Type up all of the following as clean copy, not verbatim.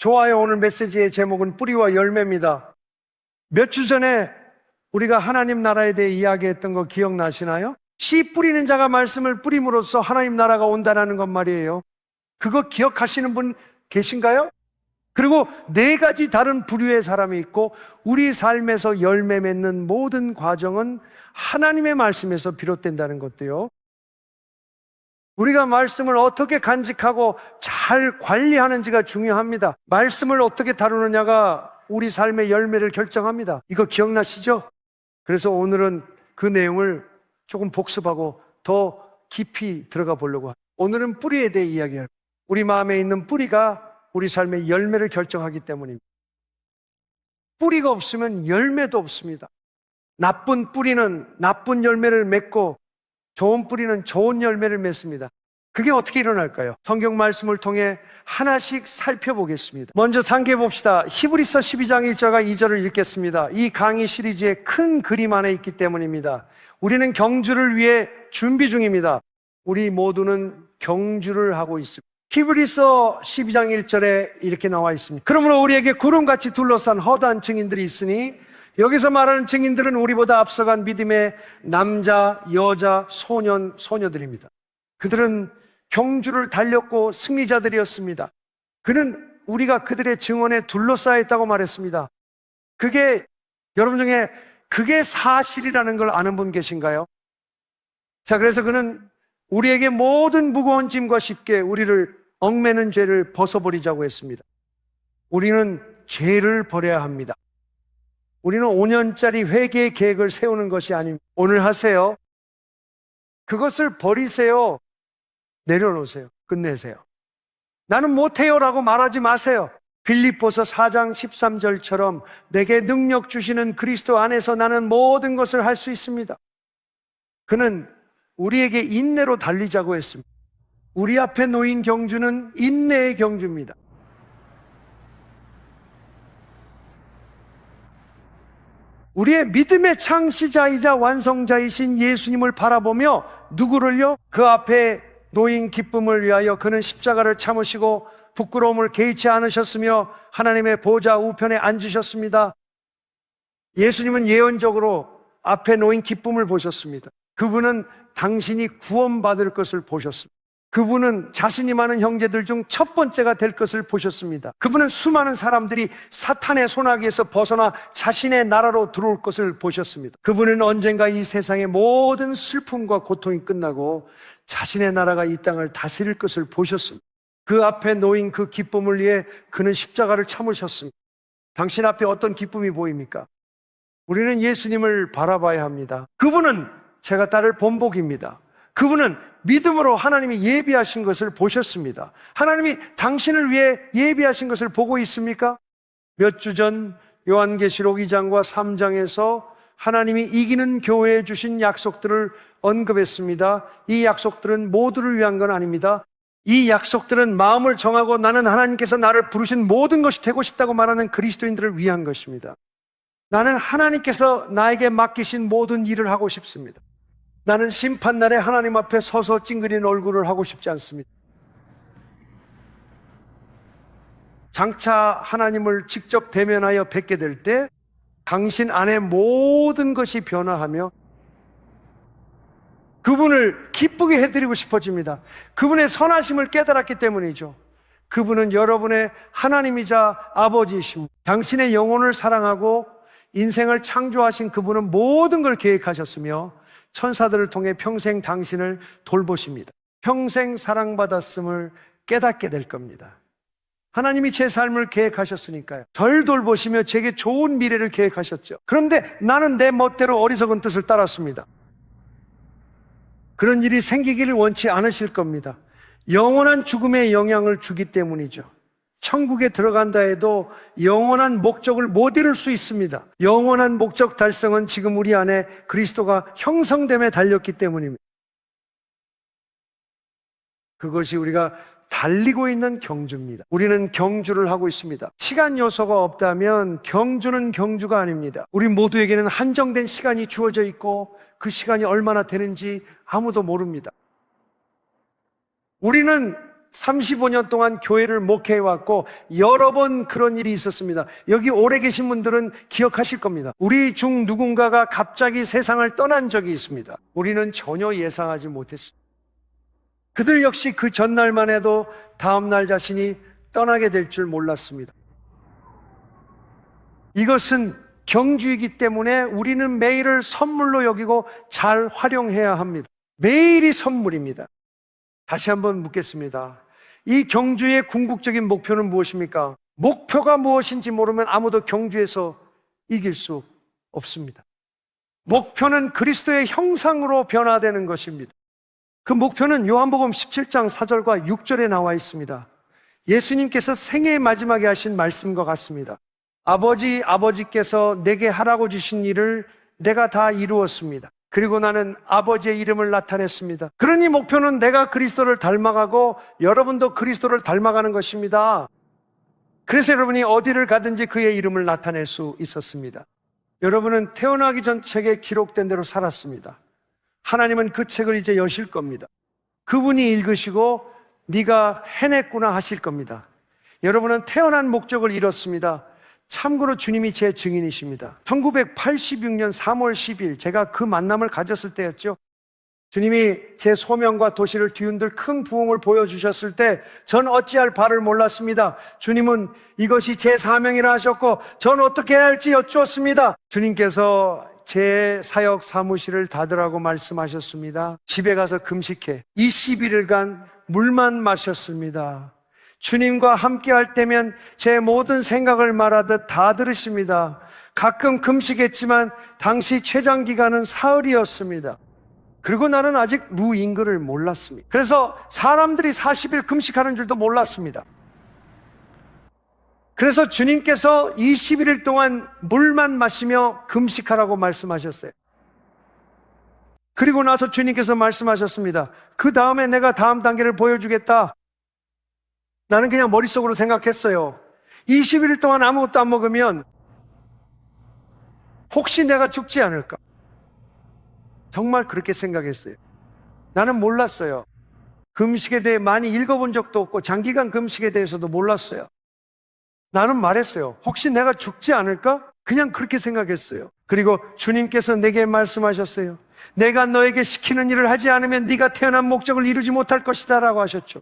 좋아요. 오늘 메시지의 제목은 뿌리와 열매입니다. 몇 주 전에 우리가 하나님 나라에 대해 이야기했던 거 기억나시나요? 씨 뿌리는 자가 말씀을 뿌림으로써 하나님 나라가 온다는 것 말이에요. 그거 기억하시는 분 계신가요? 그리고 네 가지 다른 부류의 사람이 있고, 우리 삶에서 열매 맺는 모든 과정은 하나님의 말씀에서 비롯된다는 것도요. 우리가 말씀을 어떻게 간직하고 잘 관리하는지가 중요합니다. 말씀을 어떻게 다루느냐가 우리 삶의 열매를 결정합니다. 이거 기억나시죠? 그래서 오늘은 그 내용을 조금 복습하고 더 깊이 들어가 보려고 합니다. 오늘은 뿌리에 대해 이야기할 거예요. 우리 마음에 있는 뿌리가 우리 삶의 열매를 결정하기 때문입니다. 뿌리가 없으면 열매도 없습니다. 나쁜 뿌리는 나쁜 열매를 맺고 좋은 뿌리는 좋은 열매를 맺습니다. 그게 어떻게 일어날까요? 성경 말씀을 통해 하나씩 살펴보겠습니다. 먼저 상기해 봅시다. 히브리서 12장 1절과 2절을 읽겠습니다. 이 강의 시리즈의 큰 그림 안에 있기 때문입니다. 우리는 경주를 위해 준비 중입니다. 우리 모두는 경주를 하고 있습니다. 히브리서 12장 1절에 이렇게 나와 있습니다. 그러므로 우리에게 구름같이 둘러싼 허다한 증인들이 있으니, 여기서 말하는 증인들은 우리보다 앞서간 믿음의 남자, 여자, 소년, 소녀들입니다. 그들은 경주를 달렸고 승리자들이었습니다. 그는 우리가 그들의 증언에 둘러싸여 있다고 말했습니다. 그게, 여러분 중에 그게 사실이라는 걸 아는 분 계신가요? 자, 그래서 그는 우리에게 모든 무거운 짐과 쉽게 우리를 얽매는 죄를 벗어버리자고 했습니다. 우리는 죄를 버려야 합니다. 우리는 5년짜리 회개 계획을 세우는 것이 아닙니다. 오늘 하세요. 그것을 버리세요. 내려놓으세요. 끝내세요. 나는 못해요 라고 말하지 마세요. 빌립보서 4장 13절처럼 내게 능력 주시는 그리스도 안에서 나는 모든 것을 할 수 있습니다. 그는 우리에게 인내로 달리자고 했습니다. 우리 앞에 놓인 경주는 인내의 경주입니다. 우리의 믿음의 창시자이자 완성자이신 예수님을 바라보며 누구를요? 그 앞에 놓인 기쁨을 위하여 그는 십자가를 참으시고 부끄러움을 개의치 않으셨으며 하나님의 보좌 우편에 앉으셨습니다. 예수님은 예언적으로 앞에 놓인 기쁨을 보셨습니다. 그분은 당신이 구원받을 것을 보셨습니다. 그분은 자신이 많은 형제들 중 첫 번째가 될 것을 보셨습니다. 그분은 수많은 사람들이 사탄의 손아귀에서 벗어나 자신의 나라로 들어올 것을 보셨습니다. 그분은 언젠가 이 세상의 모든 슬픔과 고통이 끝나고 자신의 나라가 이 땅을 다스릴 것을 보셨습니다. 그 앞에 놓인 그 기쁨을 위해 그는 십자가를 참으셨습니다. 당신 앞에 어떤 기쁨이 보입니까? 우리는 예수님을 바라봐야 합니다. 그분은 제가 따를 본복입니다. 그분은 믿음으로 하나님이 예비하신 것을 보셨습니다. 하나님이 당신을 위해 예비하신 것을 보고 있습니까? 몇 주 전 요한계시록 2장과 3장에서 하나님이 이기는 교회에 주신 약속들을 언급했습니다. 이 약속들은 모두를 위한 건 아닙니다. 이 약속들은 마음을 정하고 나는 하나님께서 나를 부르신 모든 것이 되고 싶다고 말하는 그리스도인들을 위한 것입니다. 나는 하나님께서 나에게 맡기신 모든 일을 하고 싶습니다. 나는 심판날에 하나님 앞에 서서 찡그린 얼굴을 하고 싶지 않습니다. 장차 하나님을 직접 대면하여 뵙게 될 때 당신 안에 모든 것이 변화하며 그분을 기쁘게 해드리고 싶어집니다. 그분의 선하심을 깨달았기 때문이죠. 그분은 여러분의 하나님이자 아버지이십니다. 당신의 영혼을 사랑하고 인생을 창조하신 그분은 모든 걸 계획하셨으며 천사들을 통해 평생 당신을 돌보십니다. 평생 사랑받았음을 깨닫게 될 겁니다. 하나님이 제 삶을 계획하셨으니까요. 절 돌보시며 제게 좋은 미래를 계획하셨죠. 그런데 나는 내 멋대로 어리석은 뜻을 따랐습니다. 그런 일이 생기기를 원치 않으실 겁니다. 영원한 죽음에 영향을 주기 때문이죠. 천국에 들어간다 해도 영원한 목적을 못 이룰 수 있습니다. 영원한 목적 달성은 지금 우리 안에 그리스도가 형성됨에 달렸기 때문입니다. 그것이 우리가 달리고 있는 경주입니다. 우리는 경주를 하고 있습니다. 시간 요소가 없다면 경주는 경주가 아닙니다. 우리 모두에게는 한정된 시간이 주어져 있고 그 시간이 얼마나 되는지 아무도 모릅니다. 우리는 35년 동안 교회를 목회해왔고 여러 번 그런 일이 있었습니다. 여기 오래 계신 분들은 기억하실 겁니다. 우리 중 누군가가 갑자기 세상을 떠난 적이 있습니다. 우리는 전혀 예상하지 못했습니다. 그들 역시 그 전날만 해도 다음날 자신이 떠나게 될 줄 몰랐습니다. 이것은 경주이기 때문에 우리는 매일을 선물로 여기고 잘 활용해야 합니다. 매일이 선물입니다. 다시 한번 묻겠습니다. 이 경주의 궁극적인 목표는 무엇입니까? 목표가 무엇인지 모르면 아무도 경주에서 이길 수 없습니다. 목표는 그리스도의 형상으로 변화되는 것입니다. 그 목표는 요한복음 17장 4절과 6절에 나와 있습니다. 예수님께서 생애의 마지막에 하신 말씀과 같습니다. 아버지께서 내게 하라고 주신 일을 내가 다 이루었습니다. 그리고 나는 아버지의 이름을 나타냈습니다. 그러니 목표는 내가 그리스도를 닮아가고 여러분도 그리스도를 닮아가는 것입니다. 그래서 여러분이 어디를 가든지 그의 이름을 나타낼 수 있었습니다. 여러분은 태어나기 전 책에 기록된 대로 살았습니다. 하나님은 그 책을 이제 여실 겁니다. 그분이 읽으시고 네가 해냈구나 하실 겁니다. 여러분은 태어난 목적을 잃었습니다. 참고로 주님이 제 증인이십니다. 1986년 3월 10일 제가 그 만남을 가졌을 때였죠. 주님이 제 소명과 도시를 뒤흔들 큰 부흥을 보여주셨을 때 전 어찌할 바를 몰랐습니다. 주님은 이것이 제 사명이라 하셨고 전 어떻게 해야 할지 여쭈었습니다. 주님께서 제 사역 사무실을 닫으라고 말씀하셨습니다. 집에 가서 금식해 21일간 물만 마셨습니다. 주님과 함께 할 때면 제 모든 생각을 말하듯 다 들으십니다. 가끔 금식했지만 당시 최장 기간은 사흘이었습니다. 그리고 나는 아직 무인글을 몰랐습니다. 그래서 사람들이 40일 금식하는 줄도 몰랐습니다. 그래서 주님께서 21일 동안 물만 마시며 금식하라고 말씀하셨어요. 그리고 나서 주님께서 말씀하셨습니다. 그 다음에 내가 다음 단계를 보여주겠다. 나는 그냥 머릿속으로 생각했어요. 21일 동안 아무것도 안 먹으면 혹시 내가 죽지 않을까? 정말 그렇게 생각했어요. 나는 몰랐어요. 금식에 대해 많이 읽어본 적도 없고 장기간 금식에 대해서도 몰랐어요. 나는 말했어요. 혹시 내가 죽지 않을까? 그냥 그렇게 생각했어요. 그리고 주님께서 내게 말씀하셨어요. 내가 너에게 시키는 일을 하지 않으면 네가 태어난 목적을 이루지 못할 것이다 라고 하셨죠.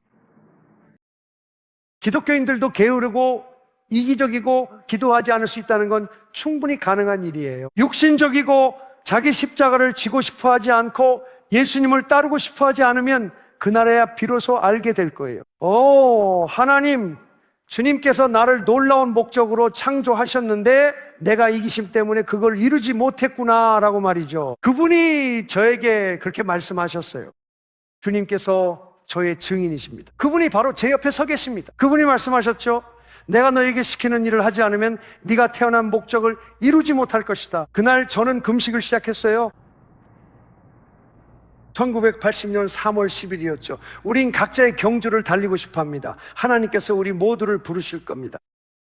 기독교인들도 게으르고 이기적이고 기도하지 않을 수 있다는 건 충분히 가능한 일이에요. 육신적이고 자기 십자가를 지고 싶어 하지 않고 예수님을 따르고 싶어 하지 않으면 그날에야 비로소 알게 될 거예요. 하나님, 주님께서 나를 놀라운 목적으로 창조하셨는데 내가 이기심 때문에 그걸 이루지 못했구나 라고 말이죠. 그분이 저에게 그렇게 말씀하셨어요. 주님께서 저의 증인이십니다. 그분이 바로 제 옆에 서 계십니다. 그분이 말씀하셨죠. 내가 너에게 시키는 일을 하지 않으면 네가 태어난 목적을 이루지 못할 것이다. 그날 저는 금식을 시작했어요. 1980년 3월 10일이었죠. 우린 각자의 경주를 달리고 싶어 합니다. 하나님께서 우리 모두를 부르실 겁니다.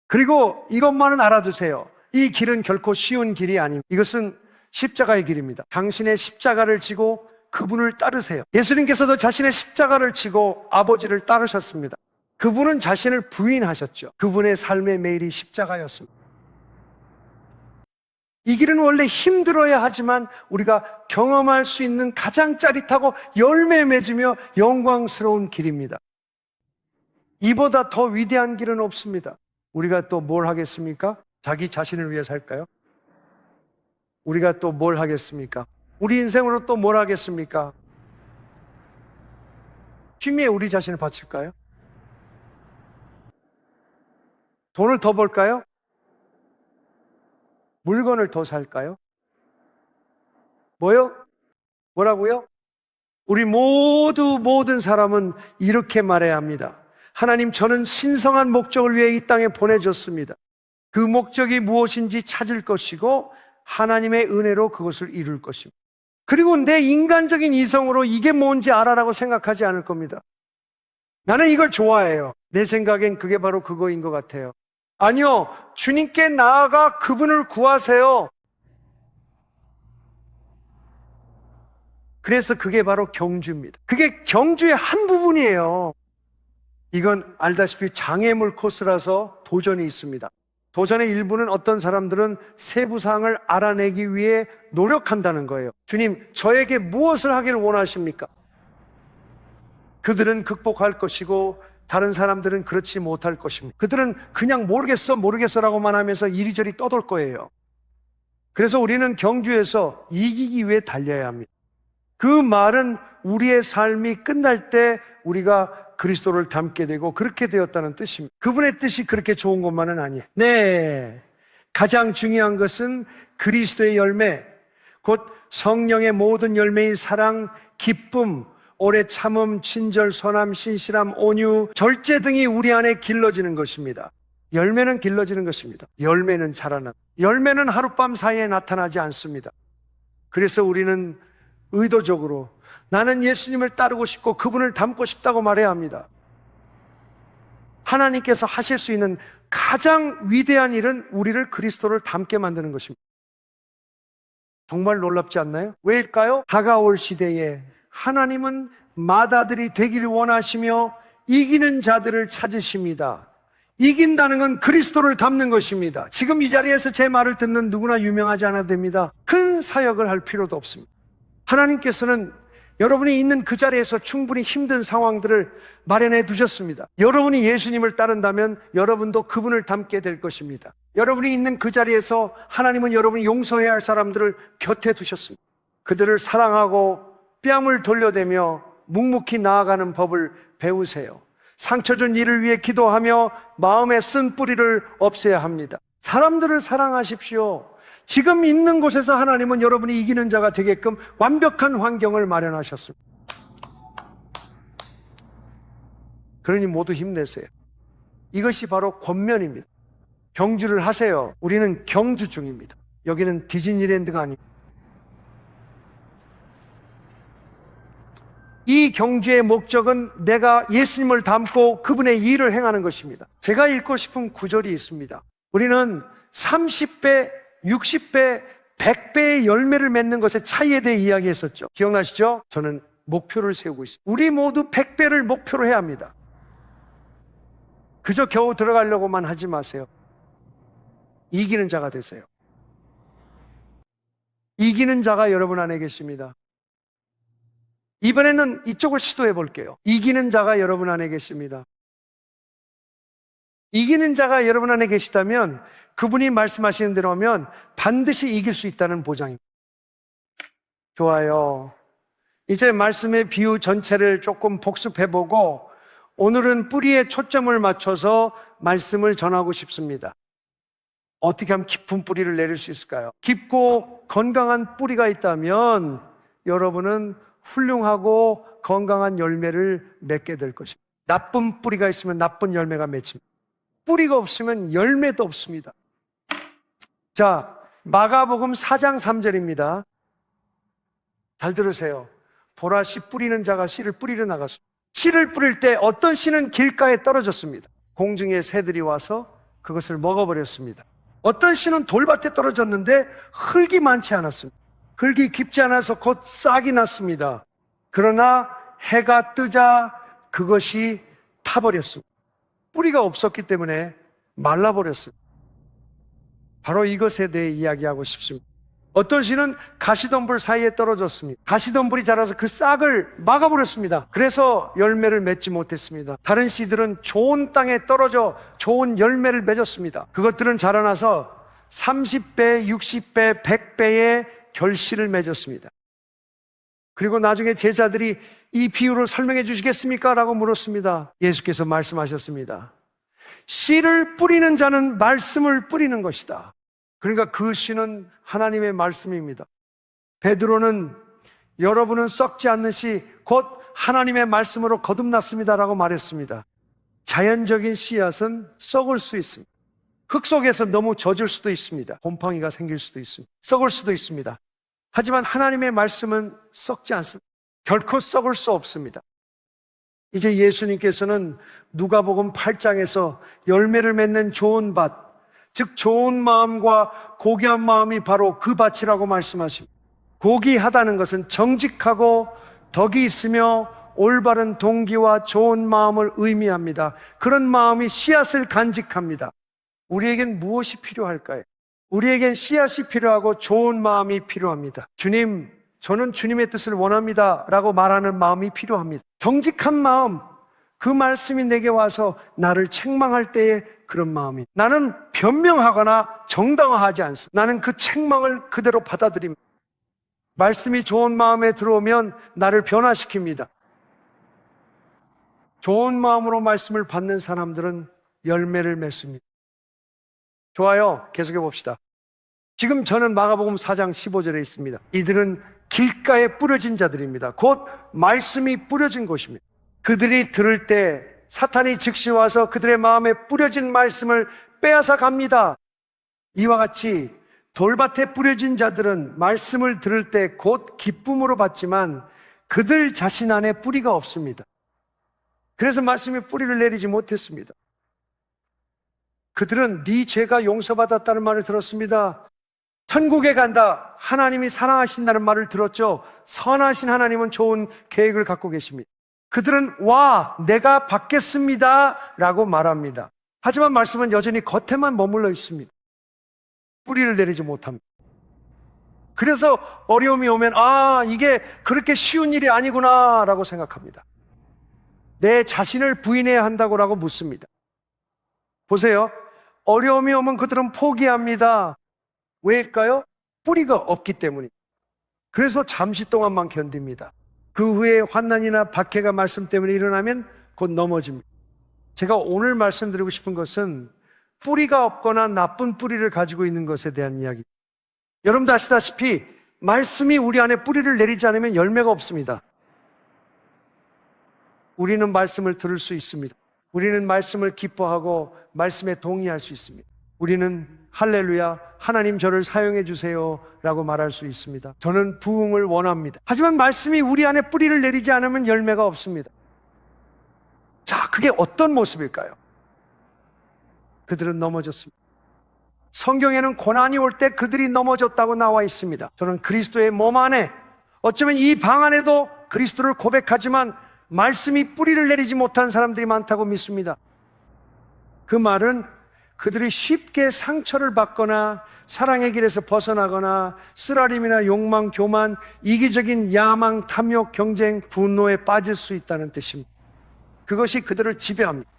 그리고 이것만은 알아두세요. 이 길은 결코 쉬운 길이 아닙니다. 이것은 십자가의 길입니다. 당신의 십자가를 지고 그분을 따르세요. 예수님께서도 자신의 십자가를 지고 아버지를 따르셨습니다. 그분은 자신을 부인하셨죠. 그분의 삶의 매일이 십자가였습니다. 이 길은 원래 힘들어야 하지만 우리가 경험할 수 있는 가장 짜릿하고 열매 맺으며 영광스러운 길입니다. 이보다 더 위대한 길은 없습니다. 우리가 또 뭘 하겠습니까? 자기 자신을 위해 살까요? 우리가 또 뭘 하겠습니까? 우리 인생으로 또 뭘 하겠습니까? 취미에 우리 자신을 바칠까요? 돈을 더 벌까요? 물건을 더 살까요? 뭐요? 뭐라고요? 우리 모든 사람은 이렇게 말해야 합니다. 하나님, 저는 신성한 목적을 위해 이 땅에 보내줬습니다. 그 목적이 무엇인지 찾을 것이고 하나님의 은혜로 그것을 이룰 것입니다. 그리고 내 인간적인 이성으로 이게 뭔지 알아라고 생각하지 않을 겁니다. 나는 이걸 좋아해요. 내 생각엔 그게 바로 그거인 것 같아요. 아니요, 주님께 나아가 그분을 구하세요. 그래서 그게 바로 경주입니다. 그게 경주의 한 부분이에요. 이건 알다시피 장애물 코스라서 도전이 있습니다. 도전의 일부는 어떤 사람들은 세부 사항을 알아내기 위해 노력한다는 거예요. 주님, 저에게 무엇을 하기를 원하십니까? 그들은 극복할 것이고 다른 사람들은 그렇지 못할 것입니다. 그들은 그냥 모르겠어라고만 하면서 이리저리 떠돌 거예요. 그래서 우리는 경주에서 이기기 위해 달려야 합니다. 그 말은 우리의 삶이 끝날 때 우리가 그리스도를 닮게 되고 그렇게 되었다는 뜻입니다. 그분의 뜻이 그렇게 좋은 것만은 아니에요. 네, 가장 중요한 것은 그리스도의 열매, 곧 성령의 모든 열매인 사랑, 기쁨, 오래 참음, 친절, 선함, 신실함, 온유, 절제 등이 우리 안에 길러지는 것입니다. 열매는 길러지는 것입니다. 열매는 자라나. 열매는 하룻밤 사이에 나타나지 않습니다. 그래서 우리는 의도적으로 나는 예수님을 따르고 싶고 그분을 닮고 싶다고 말해야 합니다. 하나님께서 하실 수 있는 가장 위대한 일은 우리를 그리스도를 닮게 만드는 것입니다. 정말 놀랍지 않나요? 왜일까요? 다가올 시대에 하나님은 맏아들이 되기를 원하시며 이기는 자들을 찾으십니다. 이긴다는 건 그리스도를 닮는 것입니다. 지금 이 자리에서 제 말을 듣는 누구나 유명하지 않아도 됩니다. 큰 사역을 할 필요도 없습니다. 하나님께서는 여러분이 있는 그 자리에서 충분히 힘든 상황들을 마련해 두셨습니다. 여러분이 예수님을 따른다면 여러분도 그분을 닮게 될 것입니다. 여러분이 있는 그 자리에서 하나님은 여러분이 용서해야 할 사람들을 곁에 두셨습니다. 그들을 사랑하고 뺨을 돌려대며 묵묵히 나아가는 법을 배우세요. 상처 준 이를 위해 기도하며 마음에 쓴 뿌리를 없애야 합니다. 사람들을 사랑하십시오. 지금 있는 곳에서 하나님은 여러분이 이기는 자가 되게끔 완벽한 환경을 마련하셨습니다. 그러니 모두 힘내세요. 이것이 바로 권면입니다. 경주를 하세요. 우리는 경주 중입니다. 여기는 디즈니랜드가 아닙니다. 이 경주의 목적은 내가 예수님을 닮고 그분의 일을 행하는 것입니다. 제가 읽고 싶은 구절이 있습니다. 우리는 30배, 60배, 100배의 열매를 맺는 것의 차이에 대해 이야기했었죠. 기억나시죠? 저는 목표를 세우고 있습니다. 우리 모두 100배를 목표로 해야 합니다. 그저 겨우 들어가려고만 하지 마세요. 이기는 자가 되세요. 이기는 자가 여러분 안에 계십니다. 이번에는 이쪽을 시도해 볼게요. 이기는 자가 여러분 안에 계십니다. 이기는 자가 여러분 안에 계시다면 그분이 말씀하시는 대로 하면 반드시 이길 수 있다는 보장입니다. 좋아요. 이제 말씀의 비유 전체를 조금 복습해보고 오늘은 뿌리에 초점을 맞춰서 말씀을 전하고 싶습니다. 어떻게 하면 깊은 뿌리를 내릴 수 있을까요? 깊고 건강한 뿌리가 있다면 여러분은 훌륭하고 건강한 열매를 맺게 될 것입니다. 나쁜 뿌리가 있으면 나쁜 열매가 맺힙니다. 뿌리가 없으면 열매도 없습니다. 자, 마가복음 4장 3절입니다. 잘 들으세요. 보라, 씨 뿌리는 자가 씨를 뿌리러 나갔습니다. 씨를 뿌릴 때 어떤 씨는 길가에 떨어졌습니다. 공중의 새들이 와서 그것을 먹어버렸습니다. 어떤 씨는 돌밭에 떨어졌는데 흙이 많지 않았습니다. 흙이 깊지 않아서 곧 싹이 났습니다. 그러나 해가 뜨자 그것이 타버렸습니다. 뿌리가 없었기 때문에 말라버렸습니다. 바로 이것에 대해 이야기하고 싶습니다. 어떤 씨는 가시덤불 사이에 떨어졌습니다. 가시덤불이 자라서 그 싹을 막아버렸습니다. 그래서 열매를 맺지 못했습니다. 다른 씨들은 좋은 땅에 떨어져 좋은 열매를 맺었습니다. 그것들은 자라나서 30배, 60배, 100배의 결실을 맺었습니다. 그리고 나중에 제자들이 이 비유를 설명해 주시겠습니까? 라고 물었습니다. 예수께서 말씀하셨습니다. 씨를 뿌리는 자는 말씀을 뿌리는 것이다. 그러니까 그 씨는 하나님의 말씀입니다. 베드로는 여러분은 썩지 않는 씨 곧 하나님의 말씀으로 거듭났습니다라고 말했습니다. 자연적인 씨앗은 썩을 수 있습니다. 흙 속에서 너무 젖을 수도 있습니다. 곰팡이가 생길 수도 있습니다. 썩을 수도 있습니다. 하지만 하나님의 말씀은 썩지 않습니다. 결코 썩을 수 없습니다. 이제 예수님께서는 누가복음 8장에서 열매를 맺는 좋은 밭, 즉 좋은 마음과 고귀한 마음이 바로 그 밭이라고 말씀하십니다. 고귀하다는 것은 정직하고 덕이 있으며 올바른 동기와 좋은 마음을 의미합니다. 그런 마음이 씨앗을 간직합니다. 우리에겐 무엇이 필요할까요? 우리에겐 씨앗이 필요하고 좋은 마음이 필요합니다. 주님, 저는 주님의 뜻을 원합니다 라고 말하는 마음이 필요합니다. 정직한 마음, 그 말씀이 내게 와서 나를 책망할 때의 그런 마음이, 나는 변명하거나 정당화하지 않습니다. 나는 그 책망을 그대로 받아들입니다. 말씀이 좋은 마음에 들어오면 나를 변화시킵니다. 좋은 마음으로 말씀을 받는 사람들은 열매를 맺습니다. 좋아요. 계속해 봅시다. 지금 저는 마가복음 4장 15절에 있습니다. 이들은 길가에 뿌려진 자들입니다. 곧 말씀이 뿌려진 곳입니다. 그들이 들을 때 사탄이 즉시 와서 그들의 마음에 뿌려진 말씀을 빼앗아 갑니다. 이와 같이 돌밭에 뿌려진 자들은 말씀을 들을 때 곧 기쁨으로 받지만 그들 자신 안에 뿌리가 없습니다. 그래서 말씀이 뿌리를 내리지 못했습니다. 그들은 네 죄가 용서받았다는 말을 들었습니다. 천국에 간다, 하나님이 사랑하신다는 말을 들었죠. 선하신 하나님은 좋은 계획을 갖고 계십니다. 그들은 와, 내가 받겠습니다 라고 말합니다. 하지만 말씀은 여전히 겉에만 머물러 있습니다. 뿌리를 내리지 못합니다. 그래서 어려움이 오면 이게 그렇게 쉬운 일이 아니구나 라고 생각합니다. 내 자신을 부인해야 한다고 라고 묻습니다. 보세요. 어려움이 오면 그들은 포기합니다. 왜일까요? 뿌리가 없기 때문입니다. 그래서 잠시 동안만 견딥니다. 그 후에 환난이나 박해가 말씀 때문에 일어나면 곧 넘어집니다. 제가 오늘 말씀드리고 싶은 것은 뿌리가 없거나 나쁜 뿌리를 가지고 있는 것에 대한 이야기. 여러분도 아시다시피 말씀이 우리 안에 뿌리를 내리지 않으면 열매가 없습니다. 우리는 말씀을 들을 수 있습니다. 우리는 말씀을 기뻐하고 말씀에 동의할 수 있습니다. 우리는 할렐루야, 하나님 저를 사용해 주세요 라고 말할 수 있습니다. 저는 부흥을 원합니다. 하지만 말씀이 우리 안에 뿌리를 내리지 않으면 열매가 없습니다. 자, 그게 어떤 모습일까요? 그들은 넘어졌습니다. 성경에는 고난이 올 때 그들이 넘어졌다고 나와 있습니다. 저는 그리스도의 몸 안에, 어쩌면 이 방 안에도 그리스도를 고백하지만 말씀이 뿌리를 내리지 못한 사람들이 많다고 믿습니다. 그 말은 그들이 쉽게 상처를 받거나 사랑의 길에서 벗어나거나 쓰라림이나 욕망, 교만, 이기적인 야망, 탐욕, 경쟁, 분노에 빠질 수 있다는 뜻입니다. 그것이 그들을 지배합니다.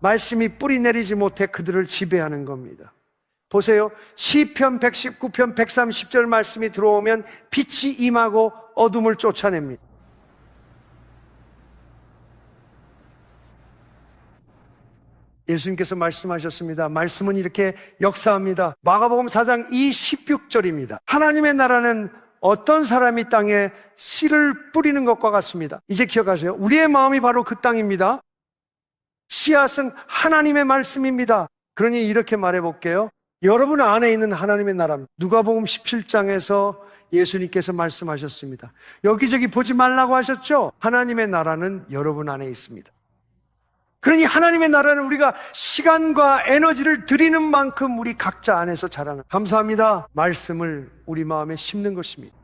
말씀이 뿌리 내리지 못해 그들을 지배하는 겁니다. 보세요. 시편 119편 130절 말씀이 들어오면 빛이 임하고 어둠을 쫓아냅니다. 예수님께서 말씀하셨습니다. 말씀은 이렇게 역사합니다. 마가복음 4장 16절입니다. 하나님의 나라는 어떤 사람이 땅에 씨를 뿌리는 것과 같습니다. 이제 기억하세요. 우리의 마음이 바로 그 땅입니다. 씨앗은 하나님의 말씀입니다. 그러니 이렇게 말해볼게요. 여러분 안에 있는 하나님의 나라입니다. 누가복음 17장에서 예수님께서 말씀하셨습니다. 여기저기 보지 말라고 하셨죠? 하나님의 나라는 여러분 안에 있습니다. 그러니 하나님의 나라는 우리가 시간과 에너지를 드리는 만큼 우리 각자 안에서 자라는, 감사합니다, 말씀을 우리 마음에 심는 것입니다.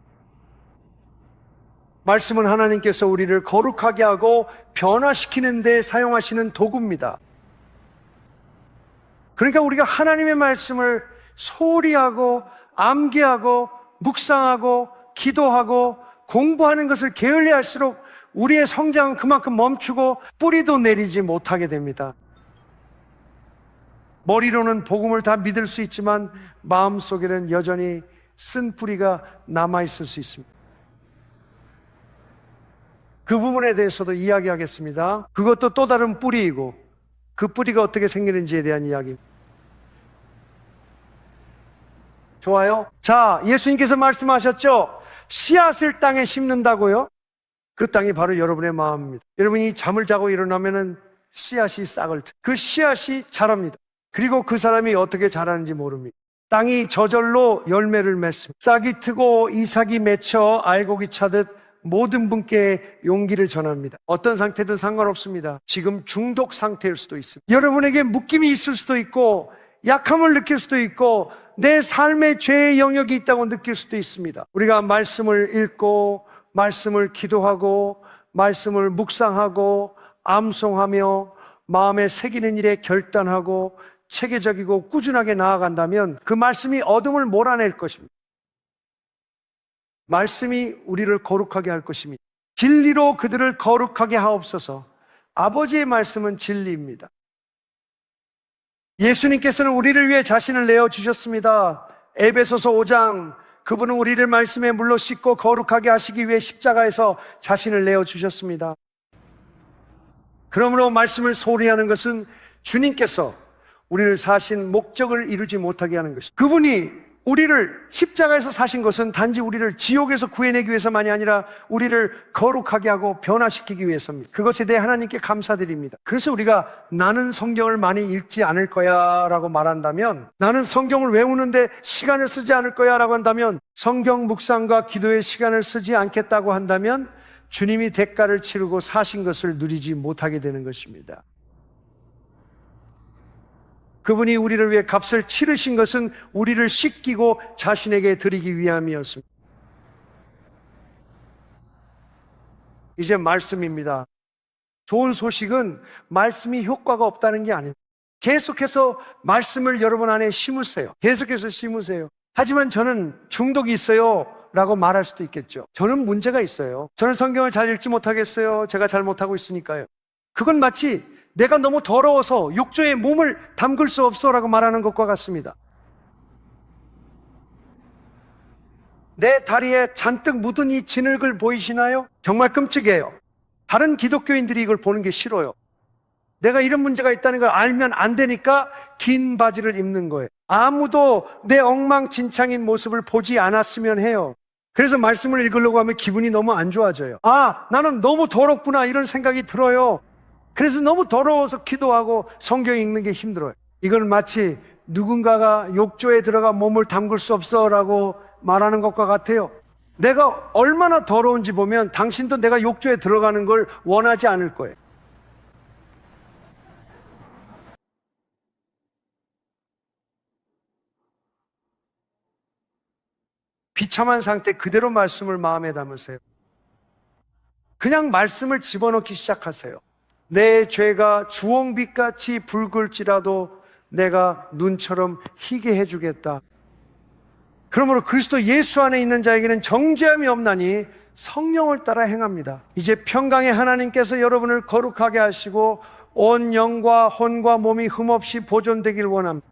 말씀은 하나님께서 우리를 거룩하게 하고 변화시키는 데 사용하시는 도구입니다. 그러니까 우리가 하나님의 말씀을 소홀히 하고 암기하고 묵상하고 기도하고 공부하는 것을 게을리할수록 우리의 성장은 그만큼 멈추고 뿌리도 내리지 못하게 됩니다. 머리로는 복음을 다 믿을 수 있지만 마음속에는 여전히 쓴 뿌리가 남아있을 수 있습니다. 그 부분에 대해서도 이야기하겠습니다. 그것도 또 다른 뿌리이고 그 뿌리가 어떻게 생기는지에 대한 이야기입니다. 좋아요? 자, 예수님께서 말씀하셨죠? 씨앗을 땅에 심는다고요? 그 땅이 바로 여러분의 마음입니다. 여러분이 잠을 자고 일어나면은 씨앗이 싹을 트고 그 씨앗이 자랍니다. 그리고 그 사람이 어떻게 자라는지 모릅니다. 땅이 저절로 열매를 맺습니다. 싹이 트고 이삭이 맺혀 알곡이 차듯 모든 분께 용기를 전합니다. 어떤 상태든 상관없습니다. 지금 중독 상태일 수도 있습니다. 여러분에게 묶임이 있을 수도 있고 약함을 느낄 수도 있고 내 삶의 죄의 영역이 있다고 느낄 수도 있습니다. 우리가 말씀을 읽고 말씀을 기도하고 말씀을 묵상하고 암송하며 마음에 새기는 일에 결단하고 체계적이고 꾸준하게 나아간다면 그 말씀이 어둠을 몰아낼 것입니다. 말씀이 우리를 거룩하게 할 것입니다. 진리로 그들을 거룩하게 하옵소서. 아버지의 말씀은 진리입니다. 예수님께서는 우리를 위해 자신을 내어주셨습니다. 에베소서 5장, 그분은 우리를 말씀에 물로 씻고 거룩하게 하시기 위해 십자가에서 자신을 내어주셨습니다. 그러므로 말씀을 소홀히 하는 것은 주님께서 우리를 사신 목적을 이루지 못하게 하는 것입니다. 그분이 우리를 십자가에서 사신 것은 단지 우리를 지옥에서 구해내기 위해서만이 아니라 우리를 거룩하게 하고 변화시키기 위해서입니다. 그것에 대해 하나님께 감사드립니다. 그래서 우리가 나는 성경을 많이 읽지 않을 거야 라고 말한다면, 나는 성경을 외우는데 시간을 쓰지 않을 거야 라고 한다면, 성경 묵상과 기도의 시간을 쓰지 않겠다고 한다면 주님이 대가를 치르고 사신 것을 누리지 못하게 되는 것입니다. 그분이 우리를 위해 값을 치르신 것은 우리를 씻기고 자신에게 드리기 위함이었습니다. 이제 말씀입니다. 좋은 소식은 말씀이 효과가 없다는 게 아닙니다. 계속해서 말씀을 여러분 안에 심으세요. 계속해서 심으세요. 하지만 저는 중독이 있어요 라고 말할 수도 있겠죠. 저는 문제가 있어요. 저는 성경을 잘 읽지 못하겠어요. 제가 잘못하고 있으니까요. 그건 마치 내가 너무 더러워서 욕조에 몸을 담글 수 없어 라고 말하는 것과 같습니다. 내 다리에 잔뜩 묻은 이 진흙을 보이시나요? 정말 끔찍해요. 다른 기독교인들이 이걸 보는 게 싫어요. 내가 이런 문제가 있다는 걸 알면 안 되니까 긴 바지를 입는 거예요. 아무도 내 엉망진창인 모습을 보지 않았으면 해요. 그래서 말씀을 읽으려고 하면 기분이 너무 안 좋아져요. 아, 나는 너무 더럽구나 이런 생각이 들어요. 그래서 너무 더러워서 기도하고 성경 읽는 게 힘들어요. 이건 마치 누군가가 욕조에 들어가 몸을 담글 수 없어 라고 말하는 것과 같아요. 내가 얼마나 더러운지 보면 당신도 내가 욕조에 들어가는 걸 원하지 않을 거예요. 비참한 상태 그대로 말씀을 마음에 담으세요. 그냥 말씀을 집어넣기 시작하세요. 내 죄가 주홍빛같이 붉을지라도 내가 눈처럼 희게 해주겠다. 그러므로 그리스도 예수 안에 있는 자에게는 정죄함이 없나니 성령을 따라 행합니다. 이제 평강의 하나님께서 여러분을 거룩하게 하시고 온 영과 혼과 몸이 흠없이 보존되길 원합니다.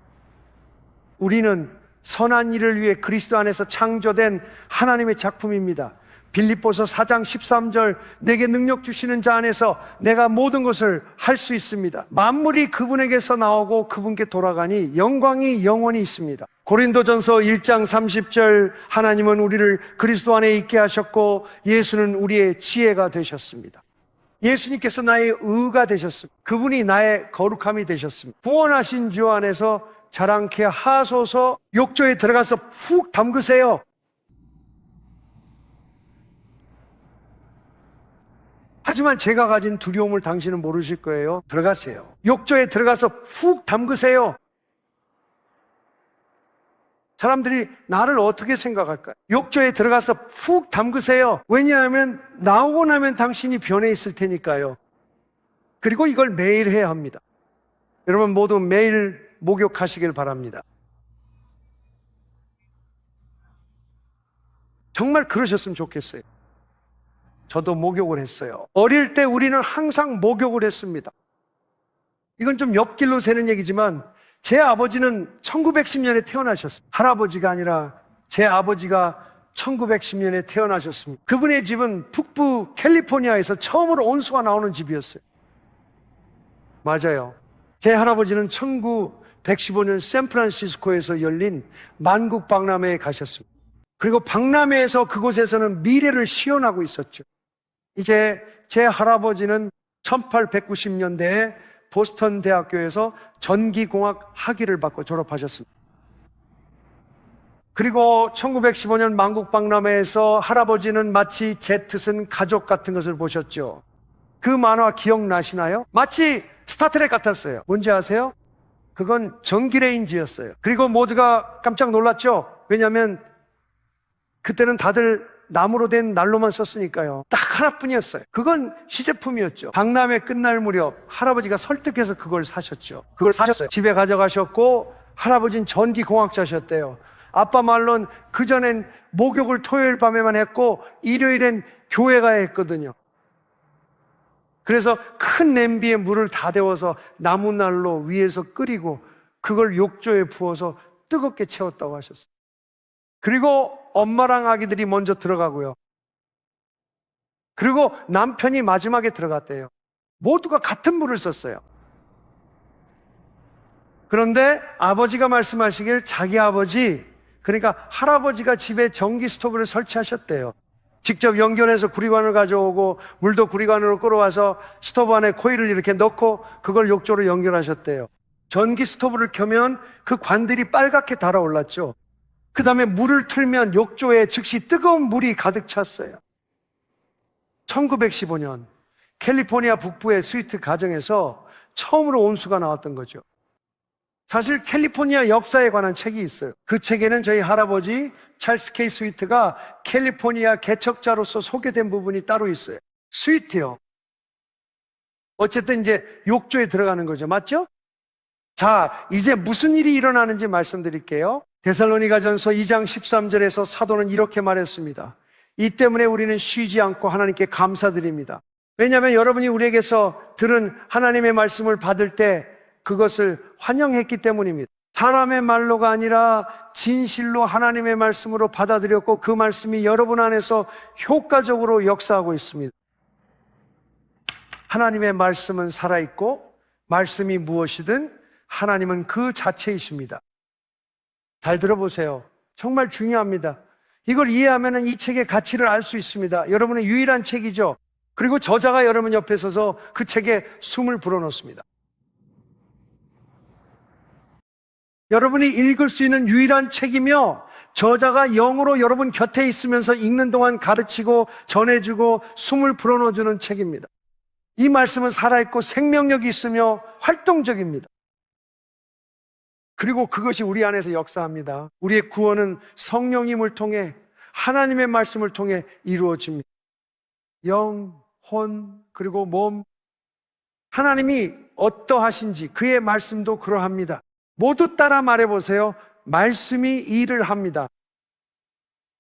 우리는 선한 일을 위해 그리스도 안에서 창조된 하나님의 작품입니다. 빌립보서 4장 13절, 내게 능력 주시는 자 안에서 내가 모든 것을 할 수 있습니다. 만물이 그분에게서 나오고 그분께 돌아가니 영광이 영원히 있습니다. 고린도전서 1장 30절, 하나님은 우리를 그리스도 안에 있게 하셨고 예수는 우리의 지혜가 되셨습니다. 예수님께서 나의 의가 되셨습니다. 그분이 나의 거룩함이 되셨습니다. 구원하신 주 안에서 자랑케 하소서. 욕조에 들어가서 푹 담그세요. 하지만 제가 가진 두려움을 당신은 모르실 거예요. 들어가세요. 욕조에 들어가서 푹 담그세요. 사람들이 나를 어떻게 생각할까요? 욕조에 들어가서 푹 담그세요. 왜냐하면 나오고 나면 당신이 변해 있을 테니까요. 그리고 이걸 매일 해야 합니다. 여러분 모두 매일 목욕하시길 바랍니다. 정말 그러셨으면 좋겠어요. 저도 목욕을 했어요. 어릴 때 우리는 항상 목욕을 했습니다. 이건 좀 옆길로 새는 얘기지만 제 아버지는 1910년에 태어나셨어요. 할아버지가 아니라 제 아버지가 1910년에 태어나셨습니다. 그분의 집은 북부 캘리포니아에서 처음으로 온수가 나오는 집이었어요. 맞아요. 제 할아버지는 1915년 샌프란시스코에서 열린 만국 박람회에 가셨습니다. 그리고 박람회에서 그곳에서는 미래를 시연하고 있었죠. 이제 제 할아버지는 1890년대에 보스턴 대학교에서 전기공학 학위를 받고 졸업하셨습니다. 그리고 1915년 만국박람회에서 할아버지는 마치 제트슨 가족 같은 것을 보셨죠. 그 만화 기억나시나요? 마치 스타트랙 같았어요. 뭔지 아세요? 그건 전기레인지였어요. 그리고 모두가 깜짝 놀랐죠. 왜냐하면 그때는 다들 나무로 된 난로만 썼으니까요. 딱 하나뿐이었어요. 그건 시제품이었죠. 박람회 끝날 무렵 할아버지가 설득해서 그걸 사셨죠. 그걸 사셨어요. 집에 가져가셨고, 할아버지는 전기공학자셨대요. 아빠 말로는 그전엔 목욕을 토요일 밤에만 했고 일요일엔 교회 가야 했거든요. 그래서 큰 냄비에 물을 다 데워서 나무난로 위에서 끓이고 그걸 욕조에 부어서 뜨겁게 채웠다고 하셨어요. 그리고 엄마랑 아기들이 먼저 들어가고요. 그리고 남편이 마지막에 들어갔대요. 모두가 같은 물을 썼어요. 그런데 아버지가 말씀하시길 자기 아버지, 그러니까 할아버지가 집에 전기 스토브를 설치하셨대요. 직접 연결해서 구리관을 가져오고 물도 구리관으로 끌어와서 스토브 안에 코일을 이렇게 넣고 그걸 욕조로 연결하셨대요. 전기 스토브를 켜면 그 관들이 빨갛게 달아올랐죠. 그 다음에 물을 틀면 욕조에 즉시 뜨거운 물이 가득 찼어요. 1915년 캘리포니아 북부의 스위트 가정에서 처음으로 온수가 나왔던 거죠. 사실 캘리포니아 역사에 관한 책이 있어요. 그 책에는 저희 할아버지 찰스 K 스위트가 캘리포니아 개척자로서 소개된 부분이 따로 있어요. 스위트요. 어쨌든 이제 욕조에 들어가는 거죠. 맞죠? 자, 이제 무슨 일이 일어나는지 말씀드릴게요. 데살로니가전서 2장 13절에서 사도는 이렇게 말했습니다. 이 때문에 우리는 쉬지 않고 하나님께 감사드립니다. 왜냐하면 여러분이 우리에게서 들은 하나님의 말씀을 받을 때 그것을 환영했기 때문입니다. 사람의 말로가 아니라 진실로 하나님의 말씀으로 받아들였고 그 말씀이 여러분 안에서 효과적으로 역사하고 있습니다. 하나님의 말씀은 살아있고 말씀이 무엇이든 하나님은 그 자체이십니다. 잘 들어보세요. 정말 중요합니다. 이걸 이해하면 이 책의 가치를 알 수 있습니다. 여러분의 유일한 책이죠. 그리고 저자가 여러분 옆에 서서 그 책에 숨을 불어넣습니다. 여러분이 읽을 수 있는 유일한 책이며 저자가 영으로 여러분 곁에 있으면서 읽는 동안 가르치고 전해주고 숨을 불어넣어주는 책입니다. 이 말씀은 살아있고 생명력이 있으며 활동적입니다. 그리고 그것이 우리 안에서 역사합니다. 우리의 구원은 성령님을 통해 하나님의 말씀을 통해 이루어집니다. 영, 혼, 그리고 몸. 하나님이 어떠하신지 그의 말씀도 그러합니다. 모두 따라 말해보세요. 말씀이 일을 합니다.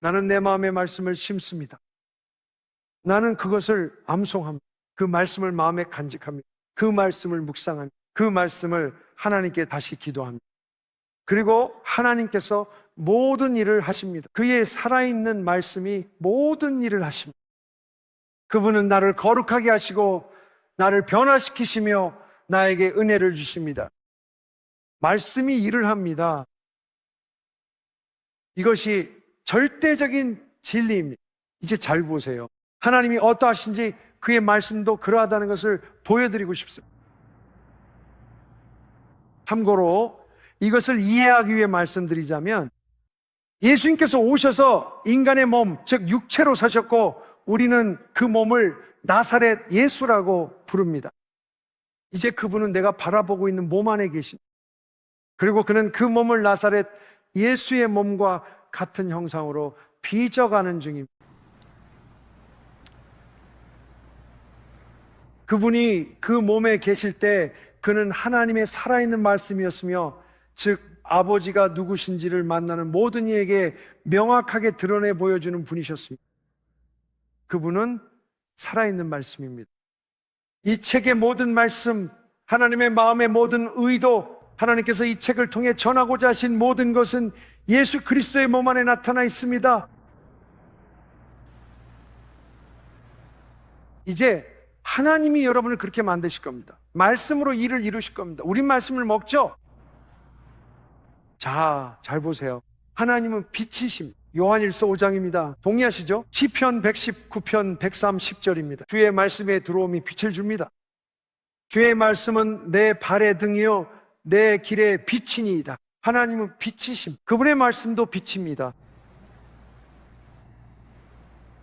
나는 내 마음의 말씀을 심습니다. 나는 그것을 암송합니다. 그 말씀을 마음에 간직합니다. 그 말씀을 묵상합니다. 그 말씀을 하나님께 다시 기도합니다. 그리고 하나님께서 모든 일을 하십니다. 그의 살아있는 말씀이 모든 일을 하십니다. 그분은 나를 거룩하게 하시고 나를 변화시키시며 나에게 은혜를 주십니다. 말씀이 일을 합니다. 이것이 절대적인 진리입니다. 이제 잘 보세요. 하나님이 어떠하신지 그의 말씀도 그러하다는 것을 보여드리고 싶습니다. 참고로 이것을 이해하기 위해 말씀드리자면 예수님께서 오셔서 인간의 몸, 즉 육체로 사셨고 우리는 그 몸을 나사렛 예수라고 부릅니다. 이제 그분은 내가 바라보고 있는 몸 안에 계십니다. 그리고 그는 그 몸을 나사렛 예수의 몸과 같은 형상으로 빚어가는 중입니다. 그분이 그 몸에 계실 때 그는 하나님의 살아있는 말씀이었으며 즉 아버지가 누구신지를 만나는 모든 이에게 명확하게 드러내 보여주는 분이셨습니다. 그분은 살아있는 말씀입니다. 이 책의 모든 말씀, 하나님의 마음의 모든 의도, 하나님께서 이 책을 통해 전하고자 하신 모든 것은 예수 그리스도의 몸 안에 나타나 있습니다. 이제 하나님이 여러분을 그렇게 만드실 겁니다. 말씀으로 일을 이루실 겁니다. 우린 말씀을 먹죠? 자, 잘 보세요. 하나님은 빛이십니다. 요한일서 5장입니다. 동의하시죠? 시편 119편 130절입니다. 주의 말씀에 들어옴이 빛을 줍니다. 주의 말씀은 내 발의 등이요 내 길의 빛이니이다. 하나님은 빛이십니다. 그분의 말씀도 빛입니다.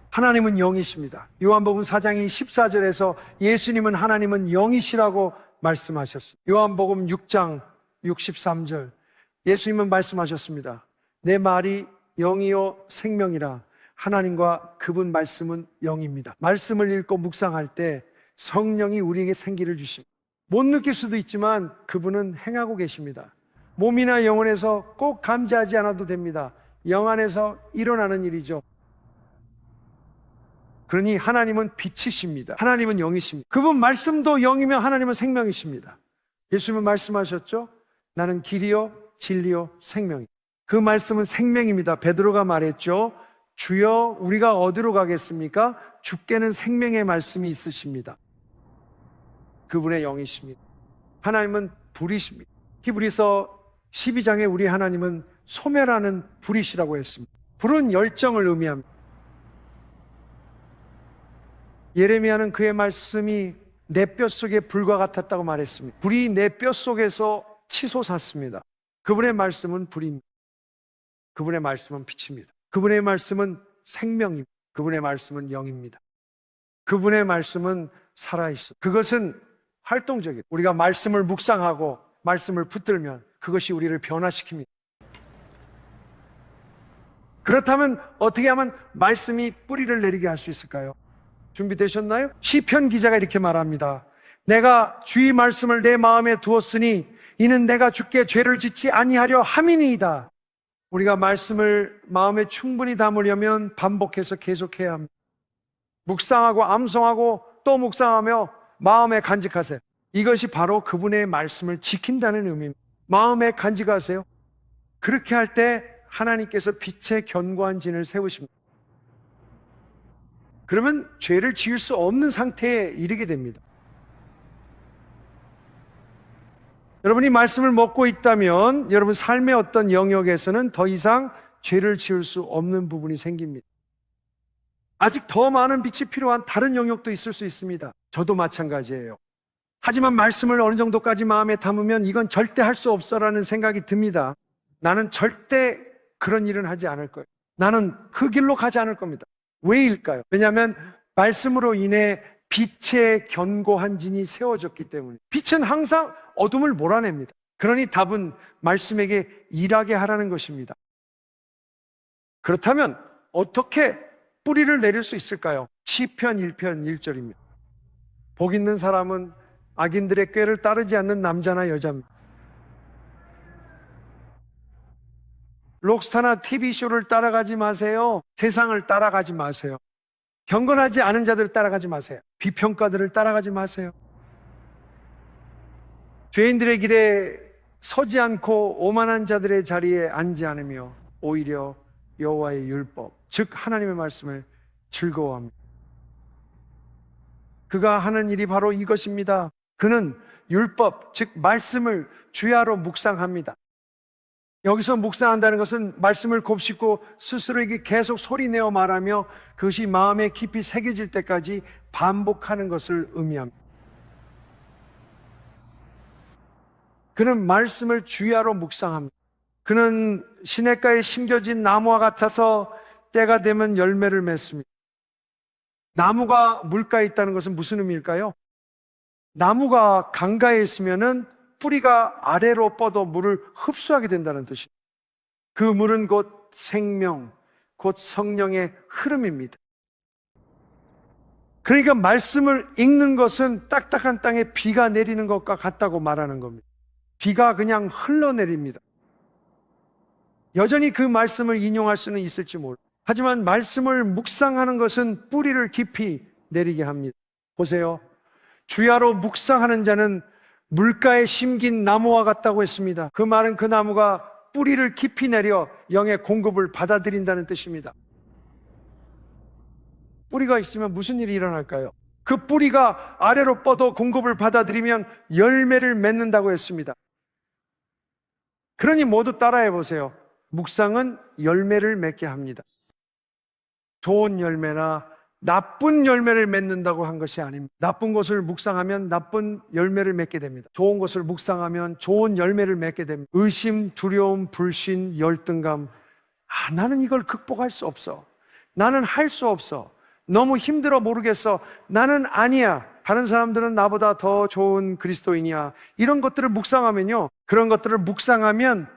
하나님은 영이십니다. 요한복음 4장 14절에서 예수님은 하나님은 영이시라고 말씀하셨습니다. 요한복음 6장 63절 예수님은 말씀하셨습니다. 내 말이 영이요 생명이라. 하나님과 그분 말씀은 영입니다. 말씀을 읽고 묵상할 때 성령이 우리에게 생기를 주십니다. 못 느낄 수도 있지만 그분은 행하고 계십니다. 몸이나 영혼에서 꼭 감지하지 않아도 됩니다. 영 안에서 일어나는 일이죠. 그러니 하나님은 빛이십니다. 하나님은 영이십니다. 그분 말씀도 영이며 하나님은 생명이십니다. 예수님은 말씀하셨죠? 나는 길이요 진리요 생명이요. 그 말씀은 생명입니다. 베드로가 말했죠. 주여 우리가 어디로 가겠습니까? 주께는 생명의 말씀이 있으십니다. 그분의 영이십니다. 하나님은 불이십니다. 히브리서 12장에 우리 하나님은 소멸하는 불이시라고 했습니다. 불은 열정을 의미합니다. 예레미야는 그의 말씀이 내 뼛속에 불과 같았다고 말했습니다. 불이 내 뼛속에서 치솟았습니다. 그분의 말씀은 불입니다. 그분의 말씀은 빛입니다. 그분의 말씀은 생명입니다. 그분의 말씀은 영입니다. 그분의 말씀은 살아있어. 그것은 활동적이에요. 우리가 말씀을 묵상하고 말씀을 붙들면 그것이 우리를 변화시킵니다. 그렇다면 어떻게 하면 말씀이 뿌리를 내리게 할 수 있을까요? 준비되셨나요? 시편 기자가 이렇게 말합니다. 내가 주의 말씀을 내 마음에 두었으니 이는 내가 주께 죄를 짓지 아니하려 함이니이다. 우리가 말씀을 마음에 충분히 담으려면 반복해서 계속해야 합니다. 묵상하고 암송하고 또 묵상하며 마음에 간직하세요. 이것이 바로 그분의 말씀을 지킨다는 의미입니다. 마음에 간직하세요. 그렇게 할 때 하나님께서 빛의 견고한 진을 세우십니다. 그러면 죄를 지을 수 없는 상태에 이르게 됩니다. 여러분이 말씀을 먹고 있다면 여러분 삶의 어떤 영역에서는 더 이상 죄를 지을 수 없는 부분이 생깁니다. 아직 더 많은 빛이 필요한 다른 영역도 있을 수 있습니다. 저도 마찬가지예요. 하지만 말씀을 어느 정도까지 마음에 담으면 이건 절대 할 수 없어라는 생각이 듭니다. 나는 절대 그런 일은 하지 않을 거예요. 나는 그 길로 가지 않을 겁니다. 왜일까요? 왜냐하면 말씀으로 인해 빛의 견고한 진이 세워졌기 때문에. 빛은 항상 어둠을 몰아냅니다. 그러니 답은 말씀에게 일하게 하라는 것입니다. 그렇다면 어떻게 뿌리를 내릴 수 있을까요? 시편 1편 1절입니다. 복 있는 사람은 악인들의 꾀를 따르지 않는 남자나 여자입니다. 록스타나 TV쇼를 따라가지 마세요. 세상을 따라가지 마세요. 경건하지 않은 자들을 따라가지 마세요. 비평가들을 따라가지 마세요. 죄인들의 길에 서지 않고 오만한 자들의 자리에 앉지 않으며 오히려 여호와의 율법, 즉 하나님의 말씀을 즐거워합니다. 그가 하는 일이 바로 이것입니다. 그는 율법, 즉 말씀을 주야로 묵상합니다. 여기서 묵상한다는 것은 말씀을 곱씹고 스스로에게 계속 소리내어 말하며 그것이 마음에 깊이 새겨질 때까지 반복하는 것을 의미합니다. 그는 말씀을 주야로 묵상합니다. 그는 시냇가에 심겨진 나무와 같아서 때가 되면 열매를 맺습니다. 나무가 물가에 있다는 것은 무슨 의미일까요? 나무가 강가에 있으면은 뿌리가 아래로 뻗어 물을 흡수하게 된다는 뜻입니다. 그 물은 곧 생명, 곧 성령의 흐름입니다. 그러니까 말씀을 읽는 것은 딱딱한 땅에 비가 내리는 것과 같다고 말하는 겁니다. 비가 그냥 흘러내립니다. 여전히 그 말씀을 인용할 수는 있을지 모릅니다. 하지만 말씀을 묵상하는 것은 뿌리를 깊이 내리게 합니다. 보세요. 주야로 묵상하는 자는 물가에 심긴 나무와 같다고 했습니다. 그 말은 그 나무가 뿌리를 깊이 내려 영의 공급을 받아들인다는 뜻입니다. 뿌리가 있으면 무슨 일이 일어날까요? 그 뿌리가 아래로 뻗어 공급을 받아들이면 열매를 맺는다고 했습니다. 그러니 모두 따라해 보세요. 묵상은 열매를 맺게 합니다. 좋은 열매나 나쁜 열매를 맺는다고 한 것이 아닙니다. 나쁜 것을 묵상하면 나쁜 열매를 맺게 됩니다. 좋은 것을 묵상하면 좋은 열매를 맺게 됩니다. 의심, 두려움, 불신, 열등감. 나는 이걸 극복할 수 없어. 나는 할 수 없어. 너무 힘들어 모르겠어. 나는 아니야. 다른 사람들은 나보다 더 좋은 그리스도인이야. 이런 것들을 묵상하면요. 그런 것들을 묵상하면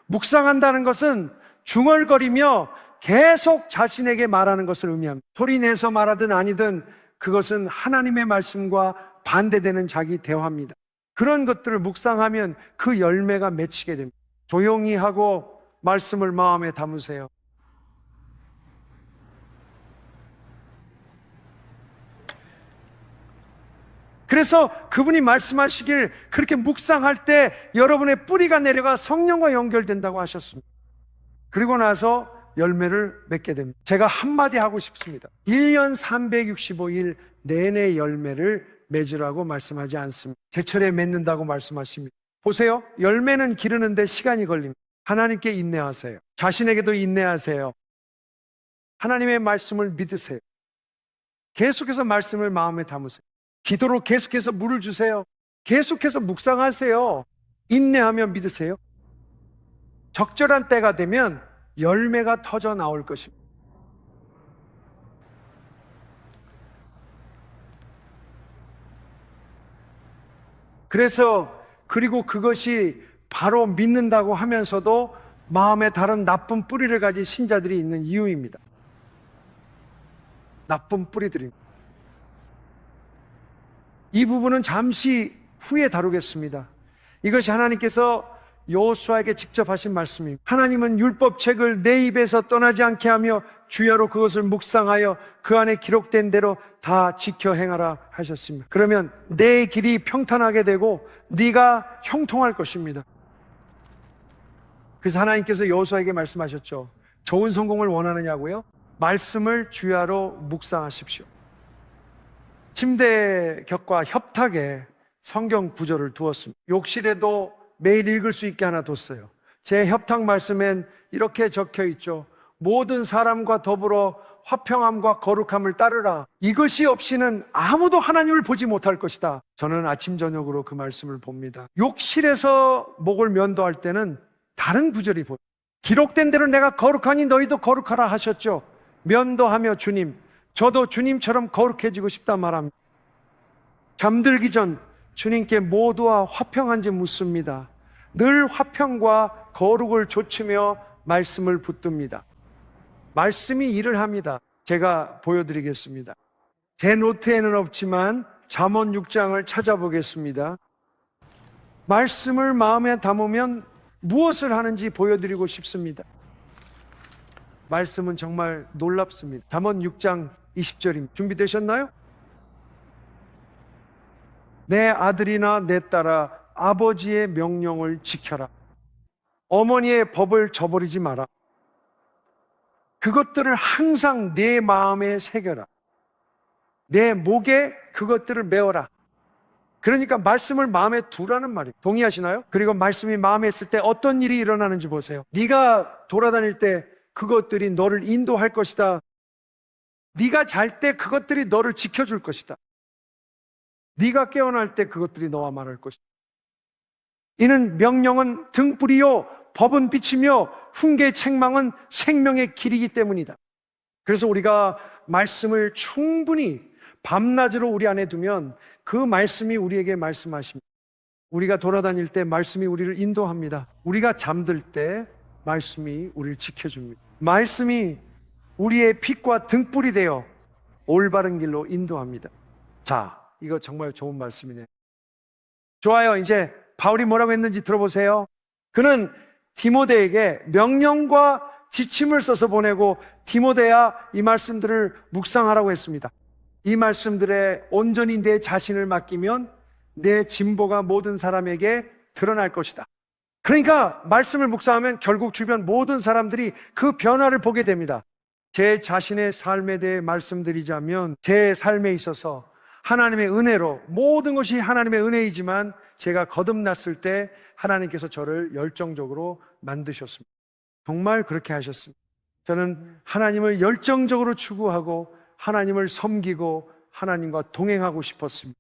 묵상한다는 것은 중얼거리며 계속 자신에게 말하는 것을 의미합니다. 소리내서 말하든 아니든 그것은 하나님의 말씀과 반대되는 자기 대화입니다. 그런 것들을 묵상하면 그 열매가 맺히게 됩니다. 조용히 하고 말씀을 마음에 담으세요. 그래서 그분이 말씀하시길 그렇게 묵상할 때 여러분의 뿌리가 내려가 성령과 연결된다고 하셨습니다. 그리고 나서 열매를 맺게 됩니다. 제가 한마디 하고 싶습니다. 1년 365일 내내 열매를 맺으라고 말씀하지 않습니다. 제철에 맺는다고 말씀하십니다. 보세요. 열매는 기르는데 시간이 걸립니다. 하나님께 인내하세요. 자신에게도 인내하세요. 하나님의 말씀을 믿으세요. 계속해서 말씀을 마음에 담으세요. 기도로 계속해서 물을 주세요. 계속해서 묵상하세요. 인내하며 믿으세요. 적절한 때가 되면 열매가 터져 나올 것입니다. 그리고 그것이 바로 믿는다고 하면서도 마음에 다른 나쁜 뿌리를 가진 신자들이 있는 이유입니다. 나쁜 뿌리들입니다. 이 부분은 잠시 후에 다루겠습니다. 이것이 하나님께서 여호수아에게 직접 하신 말씀입니다. 하나님은 율법책을 내 입에서 떠나지 않게 하며 주야로 그것을 묵상하여 그 안에 기록된 대로 다 지켜 행하라 하셨습니다. 그러면 내 길이 평탄하게 되고 네가 형통할 것입니다. 그래서 하나님께서 여호수아에게 말씀하셨죠. 좋은 성공을 원하느냐고요? 말씀을 주야로 묵상하십시오. 침대 격과 협탁에 성경 구절을 두었습니다. 욕실에도 매일 읽을 수 있게 하나 뒀어요. 제 협탁 말씀엔 이렇게 적혀 있죠. 모든 사람과 더불어 화평함과 거룩함을 따르라. 이것이 없이는 아무도 하나님을 보지 못할 것이다. 저는 아침 저녁으로 그 말씀을 봅니다. 욕실에서 목을 면도할 때는 다른 구절이 보여요. 기록된 대로 내가 거룩하니 너희도 거룩하라 하셨죠. 면도하며 주님, 저도 주님처럼 거룩해지고 싶다 말합니다. 잠들기 전 주님께 모두와 화평한지 묻습니다. 늘 화평과 거룩을 좇으며 말씀을 붙듭니다. 말씀이 일을 합니다. 제가 보여드리겠습니다. 제 노트에는 없지만 잠언 6장을 찾아보겠습니다. 말씀을 마음에 담으면 무엇을 하는지 보여드리고 싶습니다. 말씀은 정말 놀랍습니다. 잠언 6장 20절입니다. 준비되셨나요? 내 아들이나 내 딸아 아버지의 명령을 지켜라. 어머니의 법을 저버리지 마라. 그것들을 항상 내 마음에 새겨라. 내 목에 그것들을 메어라. 그러니까 말씀을 마음에 두라는 말이에요. 동의하시나요? 그리고 말씀이 마음에 있을 때 어떤 일이 일어나는지 보세요. 네가 돌아다닐 때 그것들이 너를 인도할 것이다. 네가 잘 때 그것들이 너를 지켜줄 것이다. 네가 깨어날 때 그것들이 너와 말할 것이다. 이는 명령은 등불이요 법은 빛이며 훈계의 책망은 생명의 길이기 때문이다. 그래서 우리가 말씀을 충분히 밤낮으로 우리 안에 두면 그 말씀이 우리에게 말씀하십니다. 우리가 돌아다닐 때 말씀이 우리를 인도합니다. 우리가 잠들 때 말씀이 우리를 지켜줍니다. 말씀이 우리의 빛과 등불이 되어 올바른 길로 인도합니다. 자, 이거 정말 좋은 말씀이네요. 좋아요. 이제 바울이 뭐라고 했는지 들어보세요. 그는 디모데에게 명령과 지침을 써서 보내고 디모데야 이 말씀들을 묵상하라고 했습니다. 이 말씀들에 온전히 내 자신을 맡기면 내 진보가 모든 사람에게 드러날 것이다. 그러니까 말씀을 묵상하면 결국 주변 모든 사람들이 그 변화를 보게 됩니다. 제 자신의 삶에 대해 말씀드리자면 제 삶에 있어서 하나님의 은혜로 모든 것이 하나님의 은혜이지만 제가 거듭났을 때 하나님께서 저를 열정적으로 만드셨습니다. 정말 그렇게 하셨습니다. 저는 하나님을 열정적으로 추구하고 하나님을 섬기고 하나님과 동행하고 싶었습니다.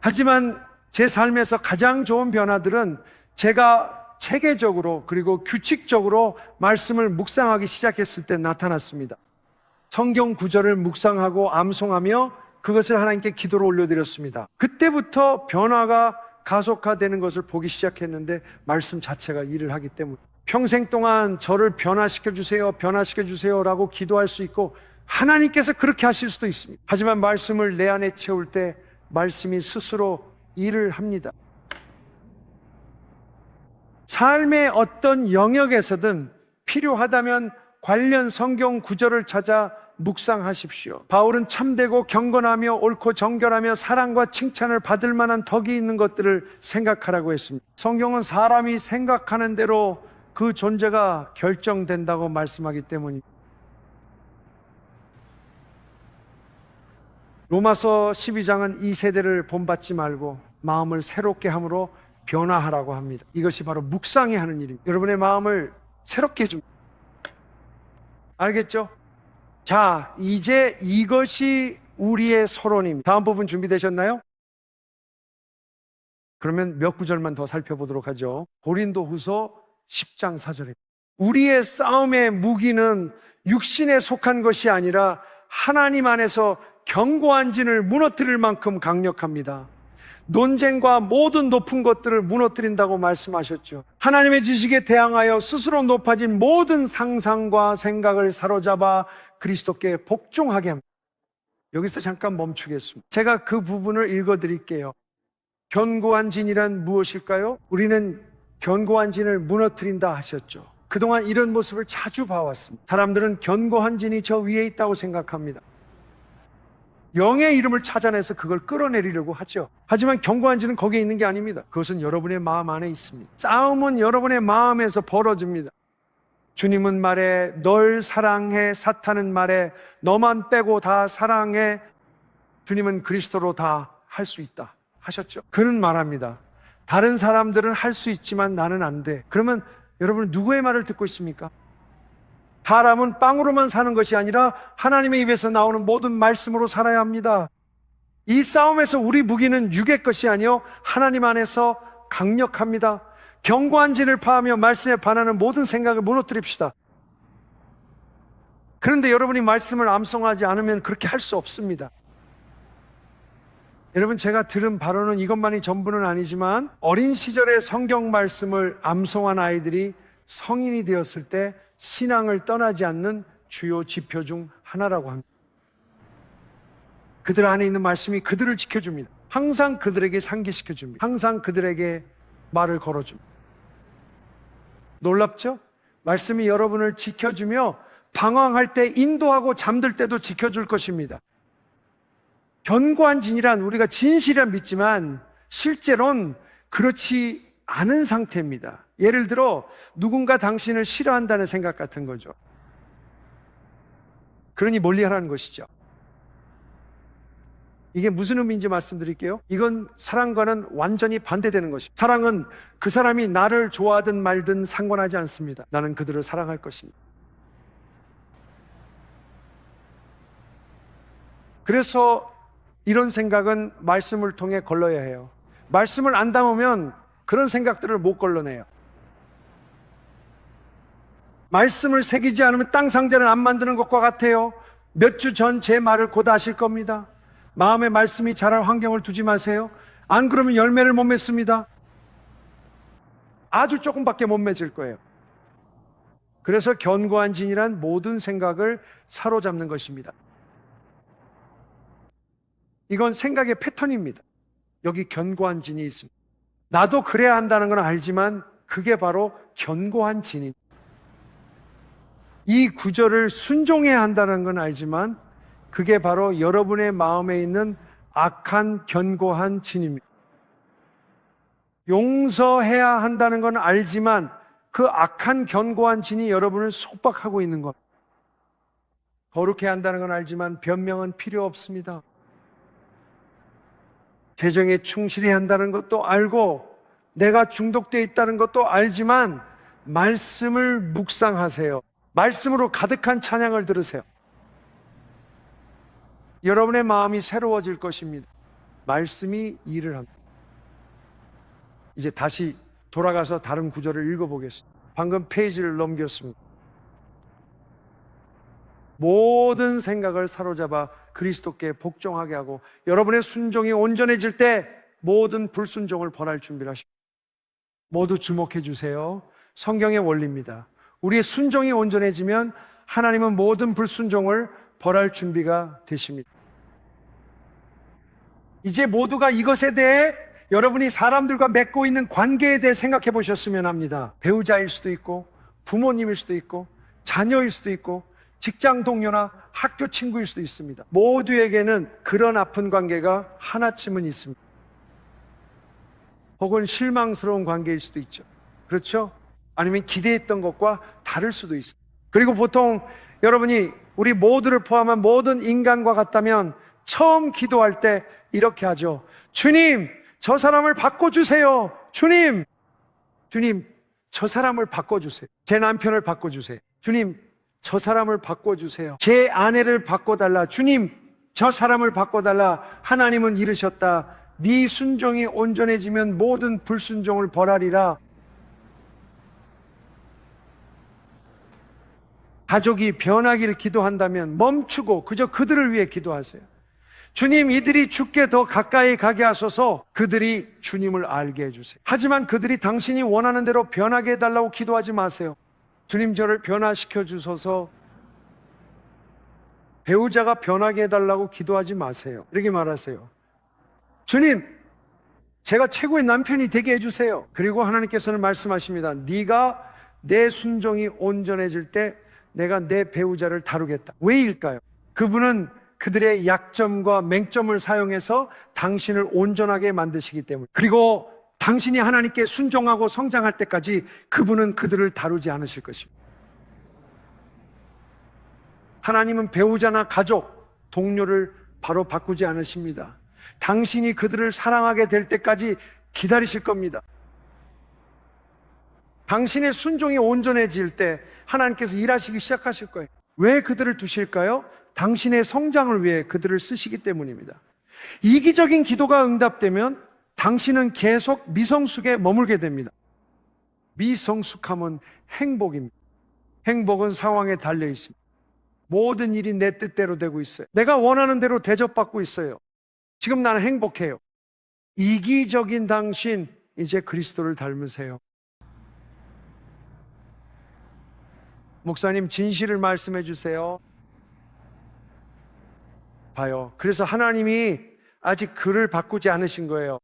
하지만 제 삶에서 가장 좋은 변화들은 제가 체계적으로 그리고 규칙적으로 말씀을 묵상하기 시작했을 때 나타났습니다. 성경 구절을 묵상하고 암송하며 그것을 하나님께 기도로 올려드렸습니다. 그때부터 변화가 가속화되는 것을 보기 시작했는데 말씀 자체가 일을 하기 때문에 평생 동안 저를 변화시켜 주세요, 변화시켜 주세요라고 기도할 수 있고 하나님께서 그렇게 하실 수도 있습니다. 하지만 말씀을 내 안에 채울 때 말씀이 스스로 일을 합니다. 삶의 어떤 영역에서든 필요하다면 관련 성경 구절을 찾아 묵상하십시오. 바울은 참되고 경건하며 옳고 정결하며 사랑과 칭찬을 받을 만한 덕이 있는 것들을 생각하라고 했습니다. 성경은 사람이 생각하는 대로 그 존재가 결정된다고 말씀하기 때문입니다. 로마서 12장은 이 세대를 본받지 말고 마음을 새롭게 함으로 변화하라고 합니다. 이것이 바로 묵상이 하는 일입니다. 여러분의 마음을 새롭게 해줍니다. 알겠죠? 자, 이제 이것이 우리의 서론입니다. 다음 부분 준비되셨나요? 그러면 몇 구절만 더 살펴보도록 하죠. 고린도후서 10장 4절입니다. 우리의 싸움의 무기는 육신에 속한 것이 아니라 하나님 안에서 견고한 진을 무너뜨릴 만큼 강력합니다. 논쟁과 모든 높은 것들을 무너뜨린다고 말씀하셨죠. 하나님의 지식에 대항하여 스스로 높아진 모든 상상과 생각을 사로잡아 그리스도께 복종하게 합니다. 여기서 잠깐 멈추겠습니다. 제가 그 부분을 읽어드릴게요. 견고한 진이란 무엇일까요? 우리는 견고한 진을 무너뜨린다 하셨죠. 그동안 이런 모습을 자주 봐왔습니다. 사람들은 견고한 진이 저 위에 있다고 생각합니다. 영의 이름을 찾아내서 그걸 끌어내리려고 하죠. 하지만 견고한 진은 거기에 있는 게 아닙니다. 그것은 여러분의 마음 안에 있습니다. 싸움은 여러분의 마음에서 벌어집니다. 주님은 말해 널 사랑해, 사탄은 말해 너만 빼고 다 사랑해. 주님은 그리스도로 다 할 수 있다 하셨죠. 그는 말합니다. 다른 사람들은 할 수 있지만 나는 안 돼. 그러면 여러분은 누구의 말을 듣고 있습니까? 사람은 빵으로만 사는 것이 아니라 하나님의 입에서 나오는 모든 말씀으로 살아야 합니다. 이 싸움에서 우리 무기는 육의 것이 아니요 하나님 안에서 강력합니다. 견고한 진을 파하며 말씀에 반하는 모든 생각을 무너뜨립시다. 그런데 여러분이 말씀을 암송하지 않으면 그렇게 할 수 없습니다. 여러분, 제가 들은 바로는 이것만이 전부는 아니지만 어린 시절에 성경 말씀을 암송한 아이들이 성인이 되었을 때 신앙을 떠나지 않는 주요 지표 중 하나라고 합니다. 그들 안에 있는 말씀이 그들을 지켜줍니다. 항상 그들에게 상기시켜줍니다. 항상 그들에게 말을 걸어줍니다. 놀랍죠? 말씀이 여러분을 지켜주며 방황할 때 인도하고 잠들 때도 지켜줄 것입니다. 견고한 진이란 우리가 진실이란 믿지만 실제로는 그렇지 않은 상태입니다. 예를 들어 누군가 당신을 싫어한다는 생각 같은 거죠. 그러니 멀리하라는 것이죠. 이게 무슨 의미인지 말씀드릴게요. 이건 사랑과는 완전히 반대되는 것입니다. 사랑은 그 사람이 나를 좋아하든 말든 상관하지 않습니다. 나는 그들을 사랑할 것입니다. 그래서 이런 생각은 말씀을 통해 걸러야 해요. 말씀을 안 담으면 그런 생각들을 못 걸러내요. 말씀을 새기지 않으면 땅 상자를 안 만드는 것과 같아요. 몇 주 전 제 말을 곧 아실 겁니다. 마음에 말씀이 자랄 환경을 두지 마세요. 안 그러면 열매를 못 맺습니다. 아주 조금밖에 못 맺을 거예요. 그래서 견고한 진이란 모든 생각을 사로잡는 것입니다. 이건 생각의 패턴입니다. 여기 견고한 진이 있습니다. 나도 그래야 한다는 건 알지만 그게 바로 견고한 진입니다. 이 구절을 순종해야 한다는 건 알지만 그게 바로 여러분의 마음에 있는 악한 견고한 진입니다. 용서해야 한다는 건 알지만 그 악한 견고한 진이 여러분을 속박하고 있는 것. 거룩해야 한다는 건 알지만 변명은 필요 없습니다. 재정에 충실해야 한다는 것도 알고 내가 중독되어 있다는 것도 알지만 말씀을 묵상하세요. 말씀으로 가득한 찬양을 들으세요. 여러분의 마음이 새로워질 것입니다. 말씀이 일을 합니다. 이제 다시 돌아가서 다른 구절을 읽어보겠습니다. 방금 페이지를 넘겼습니다. 모든 생각을 사로잡아 그리스도께 복종하게 하고 여러분의 순종이 온전해질 때 모든 불순종을 벌할 준비를 하십니다. 모두 주목해 주세요. 성경의 원리입니다. 우리의 순종이 온전해지면 하나님은 모든 불순종을 벌할 준비가 되십니다. 이제 모두가 이것에 대해 여러분이 사람들과 맺고 있는 관계에 대해 생각해 보셨으면 합니다. 배우자일 수도 있고, 부모님일 수도 있고, 자녀일 수도 있고, 직장 동료나 학교 친구일 수도 있습니다. 모두에게는 그런 아픈 관계가 하나쯤은 있습니다. 혹은 실망스러운 관계일 수도 있죠. 그렇죠? 아니면 기대했던 것과 다를 수도 있습니다. 그리고 보통 여러분이 우리 모두를 포함한 모든 인간과 같다면 처음 기도할 때 이렇게 하죠. 주님, 저 사람을 바꿔주세요. 주님, 저 사람을 바꿔주세요. 제 남편을 바꿔주세요. 주님, 저 사람을 바꿔주세요. 제 아내를 바꿔달라. 주님, 저 사람을 바꿔달라. 하나님은 이르셨다. 네 순종이 온전해지면 모든 불순종을 벌하리라. 가족이 변하기를 기도한다면 멈추고 그저 그들을 위해 기도하세요. 주님, 이들이 주께 더 가까이 가게 하소서. 그들이 주님을 알게 해주세요. 하지만 그들이 당신이 원하는 대로 변하게 해달라고 기도하지 마세요. 주님, 저를 변화시켜 주소서. 배우자가 변하게 해달라고 기도하지 마세요. 이렇게 말하세요. 주님, 제가 최고의 남편이 되게 해주세요. 그리고 하나님께서는 말씀하십니다. 네가 내 순종이 온전해질 때 내가 내 배우자를 다루겠다. 왜일까요? 그분은 그들의 약점과 맹점을 사용해서 당신을 온전하게 만드시기 때문에, 그리고 당신이 하나님께 순종하고 성장할 때까지 그분은 그들을 다루지 않으실 것입니다. 하나님은 배우자나 가족, 동료를 바로 바꾸지 않으십니다. 당신이 그들을 사랑하게 될 때까지 기다리실 겁니다. 당신의 순종이 온전해질 때 하나님께서 일하시기 시작하실 거예요. 왜 그들을 두실까요? 당신의 성장을 위해 그들을 쓰시기 때문입니다. 이기적인 기도가 응답되면 당신은 계속 미성숙에 머물게 됩니다. 미성숙함은 행복입니다. 행복은 상황에 달려 있습니다. 모든 일이 내 뜻대로 되고 있어요. 내가 원하는 대로 대접받고 있어요. 지금 나는 행복해요. 이기적인 당신, 이제 그리스도를 닮으세요. 목사님, 진실을 말씀해 주세요. 봐요. 그래서 하나님이 아직 그를 바꾸지 않으신 거예요.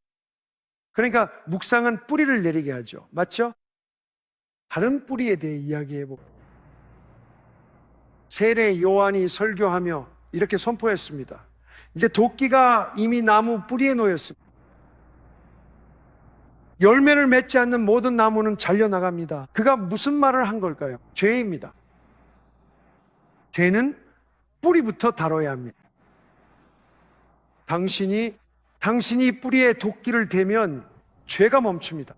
그러니까 묵상은 뿌리를 내리게 하죠. 맞죠? 다른 뿌리에 대해 이야기해 보고, 세례 요한이 설교하며 이렇게 선포했습니다. 이제 도끼가 이미 나무 뿌리에 놓였습니다. 열매를 맺지 않는 모든 나무는 잘려나갑니다. 그가 무슨 말을 한 걸까요? 죄입니다. 죄는 뿌리부터 다뤄야 합니다. 당신이 뿌리에 도끼를 대면 죄가 멈춥니다.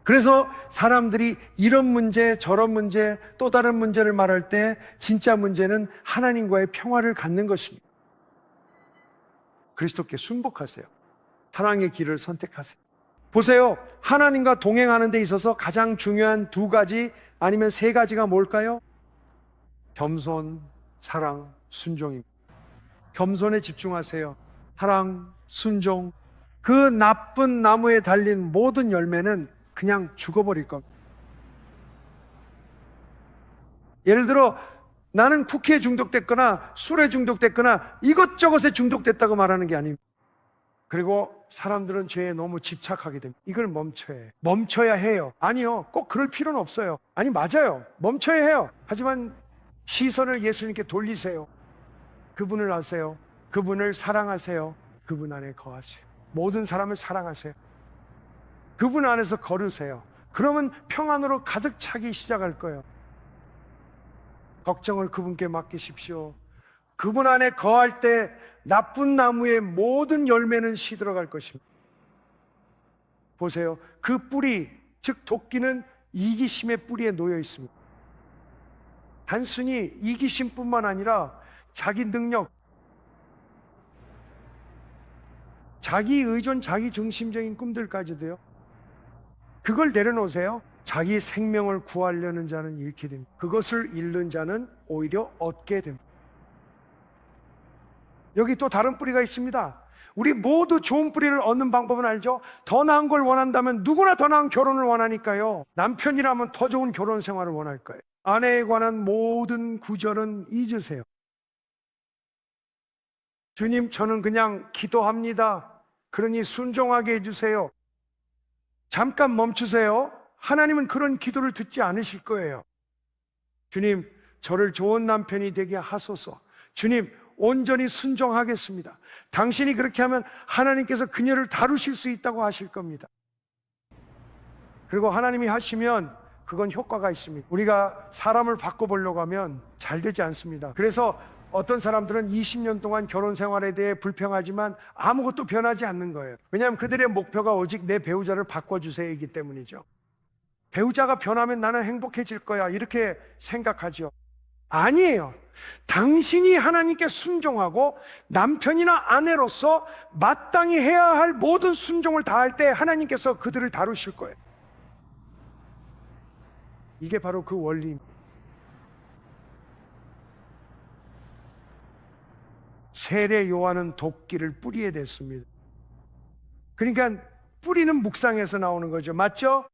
그래서 사람들이 이런 문제, 저런 문제, 또 다른 문제를 말할 때 진짜 문제는 하나님과의 평화를 갖는 것입니다. 그리스도께 순복하세요. 사랑의 길을 선택하세요. 보세요. 하나님과 동행하는 데 있어서 가장 중요한 두 가지 아니면 세 가지가 뭘까요? 겸손, 사랑, 순종입니다. 겸손에 집중하세요. 사랑, 순종. 그 나쁜 나무에 달린 모든 열매는 그냥 죽어버릴 겁니다. 예를 들어 나는 쿠키에 중독됐거나 술에 중독됐거나 이것저것에 중독됐다고 말하는 게 아닙니다. 그리고 사람들은 죄에 너무 집착하게 됩니다. 이걸 멈춰야 해요. 아니요, 꼭 그럴 필요는 없어요. 아니, 맞아요, 멈춰야 해요. 하지만 시선을 예수님께 돌리세요. 그분을 아세요. 그분을 사랑하세요. 그분 안에 거하세요. 모든 사람을 사랑하세요. 그분 안에서 걸으세요. 그러면 평안으로 가득 차기 시작할 거예요. 걱정을 그분께 맡기십시오. 그분 안에 거할 때 나쁜 나무의 모든 열매는 시들어갈 것입니다. 보세요. 그 뿌리, 즉 도끼는 이기심의 뿌리에 놓여 있습니다. 단순히 이기심뿐만 아니라 자기 능력, 자기 의존, 자기 중심적인 꿈들까지도요. 그걸 내려놓으세요. 자기 생명을 구하려는 자는 잃게 됩니다. 그것을 잃는 자는 오히려 얻게 됩니다. 여기 또 다른 뿌리가 있습니다. 우리 모두 좋은 뿌리를 얻는 방법은 알죠? 더 나은 걸 원한다면 누구나 더 나은 결혼을 원하니까요. 남편이라면 더 좋은 결혼 생활을 원할 거예요. 아내에 관한 모든 구절은 잊으세요. 주님, 저는 그냥 기도합니다. 그러니 순종하게 해주세요. 잠깐 멈추세요. 하나님은 그런 기도를 듣지 않으실 거예요. 주님, 저를 좋은 남편이 되게 하소서. 주님, 온전히 순종하겠습니다. 당신이 그렇게 하면 하나님께서 그녀를 다루실 수 있다고 하실 겁니다. 그리고 하나님이 하시면 그건 효과가 있습니다. 우리가 사람을 바꿔보려고 하면 잘 되지 않습니다. 그래서 어떤 사람들은 20년 동안 결혼 생활에 대해 불평하지만 아무것도 변하지 않는 거예요. 왜냐하면 그들의 목표가 오직 내 배우자를 바꿔주세요이기 때문이죠. 배우자가 변하면 나는 행복해질 거야, 이렇게 생각하죠. 아니에요. 당신이 하나님께 순종하고 남편이나 아내로서 마땅히 해야 할 모든 순종을 다할 때 하나님께서 그들을 다루실 거예요. 이게 바로 그 원리입니다. 세례 요한은 도끼를 뿌리에 댔습니다. 그러니까 뿌리는 묵상에서 나오는 거죠. 맞죠?